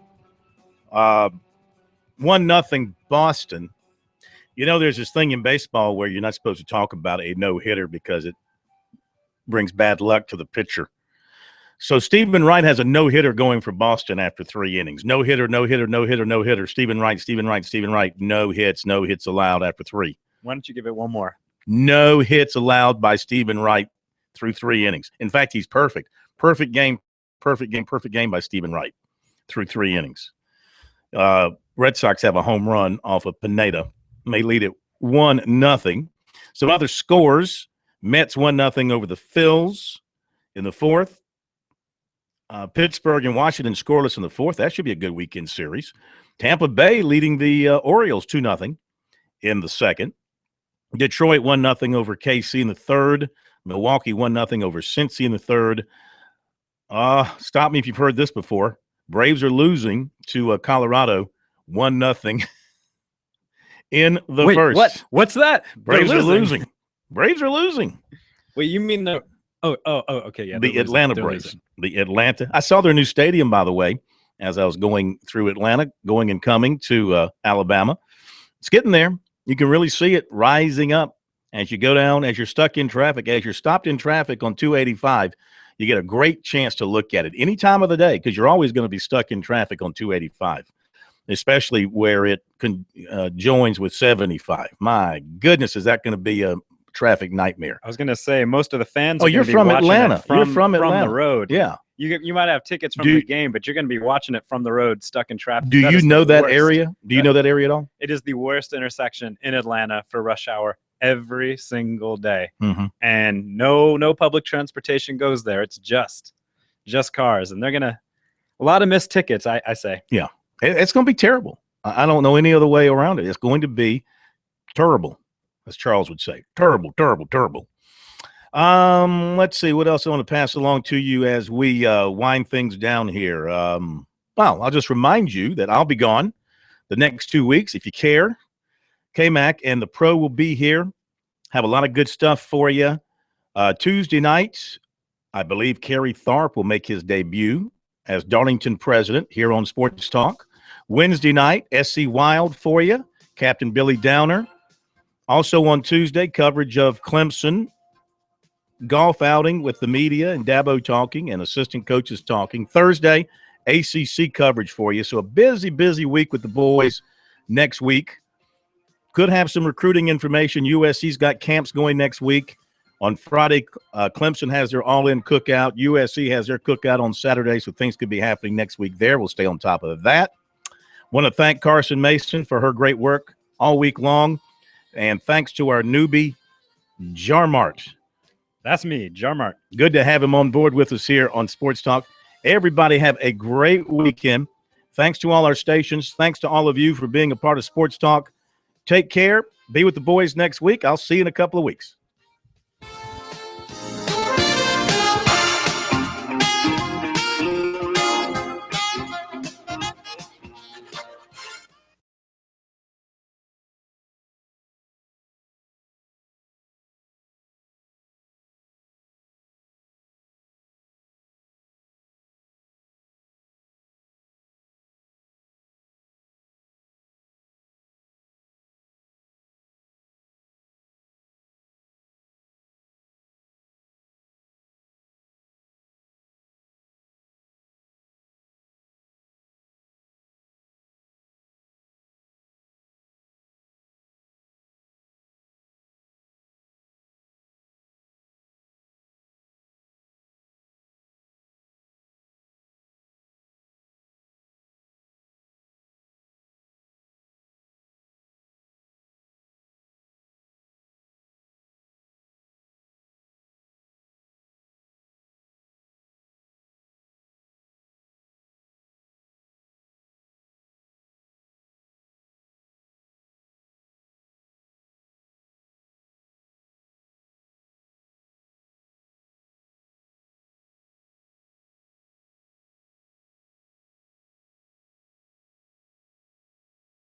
C: 1-0 Boston. You know, there's this thing in baseball where you're not supposed to talk about a no-hitter because it brings bad luck to the pitcher. So Stephen Wright has a no-hitter going for Boston after 3 innings. No-hitter, no-hitter, no-hitter, no-hitter. Stephen Wright, no hits, no hits allowed after 3.
D: Why don't you give it one more?
C: No hits allowed by Stephen Wright through 3 innings. In fact, he's perfect. Perfect game by Stephen Wright through 3 innings. Red Sox have a home run off of Pineda. They lead it 1-0. Some other scores. Mets 1-0 over the Phils in the 4th. Pittsburgh and Washington scoreless in the 4th. That should be a good weekend series. Tampa Bay leading the Orioles 2-0 in the 2nd. Detroit 1-0 over KC in the 3rd. Milwaukee 1-0 over Cincy in the 3rd. Stop me if you've heard this before. Braves are losing to Colorado 1-0 in the first.
D: What? What's that?
C: Braves are losing. Braves are losing.
D: Wait, you mean the okay, yeah.
C: The Atlanta Braves. The Atlanta. I saw their new stadium, by the way, as I was going through Atlanta, going and coming to Alabama. It's getting there. You can really see it rising up as you go down, as you're stuck in traffic, as you're stopped in traffic on 285. You get a great chance to look at it any time of the day because you're always going to be stuck in traffic on 285, especially where it joins with 75. My goodness, is that going to be a traffic nightmare?
D: I was going to say most of the fans.
C: Oh, you're from Atlanta. You're from Atlanta.
D: From the road.
C: Yeah.
D: You might have tickets from the game, but you're going to be watching it from the road, stuck in traffic.
C: Do you know that area? Do you know that area at all?
D: It is the worst intersection in Atlanta for rush hour every single day.
C: Mm-hmm.
D: And no public transportation goes there. It's just cars. And they're going to – a lot of missed tickets, I say.
C: Yeah. It's going to be terrible. I don't know any other way around it. It's going to be terrible, as Charles would say. Terrible, terrible, terrible. Let's see what else I want to pass along to you as we wind things down here. Well, I'll just remind you that I'll be gone the next 2 weeks. If you care, K-Mac and the Pro will be here. Have a lot of good stuff for you. Tuesday night, I believe Kerry Tharp will make his debut as Darlington president here on Sports Talk. Wednesday night, SC Wild for you, Captain Billy Downer. Also on Tuesday, coverage of Clemson golf outing with the media and Dabo talking and assistant coaches talking. Thursday, ACC coverage for you. So a busy week with the boys next week. Could have some recruiting information. USC's got camps going next week. On Friday, Clemson has their all-in cookout. USC has their cookout on Saturday, so things could be happening next week there. We'll stay on top of that. Want to thank Carson Mason for her great work all week long. And thanks to our newbie, Jarmart.
D: That's me, Jarmart.
C: Good to have him on board with us here on Sports Talk. Everybody have a great weekend. Thanks to all our stations. Thanks to all of you for being a part of Sports Talk. Take care. Be with the boys next week. I'll see you in a couple of weeks.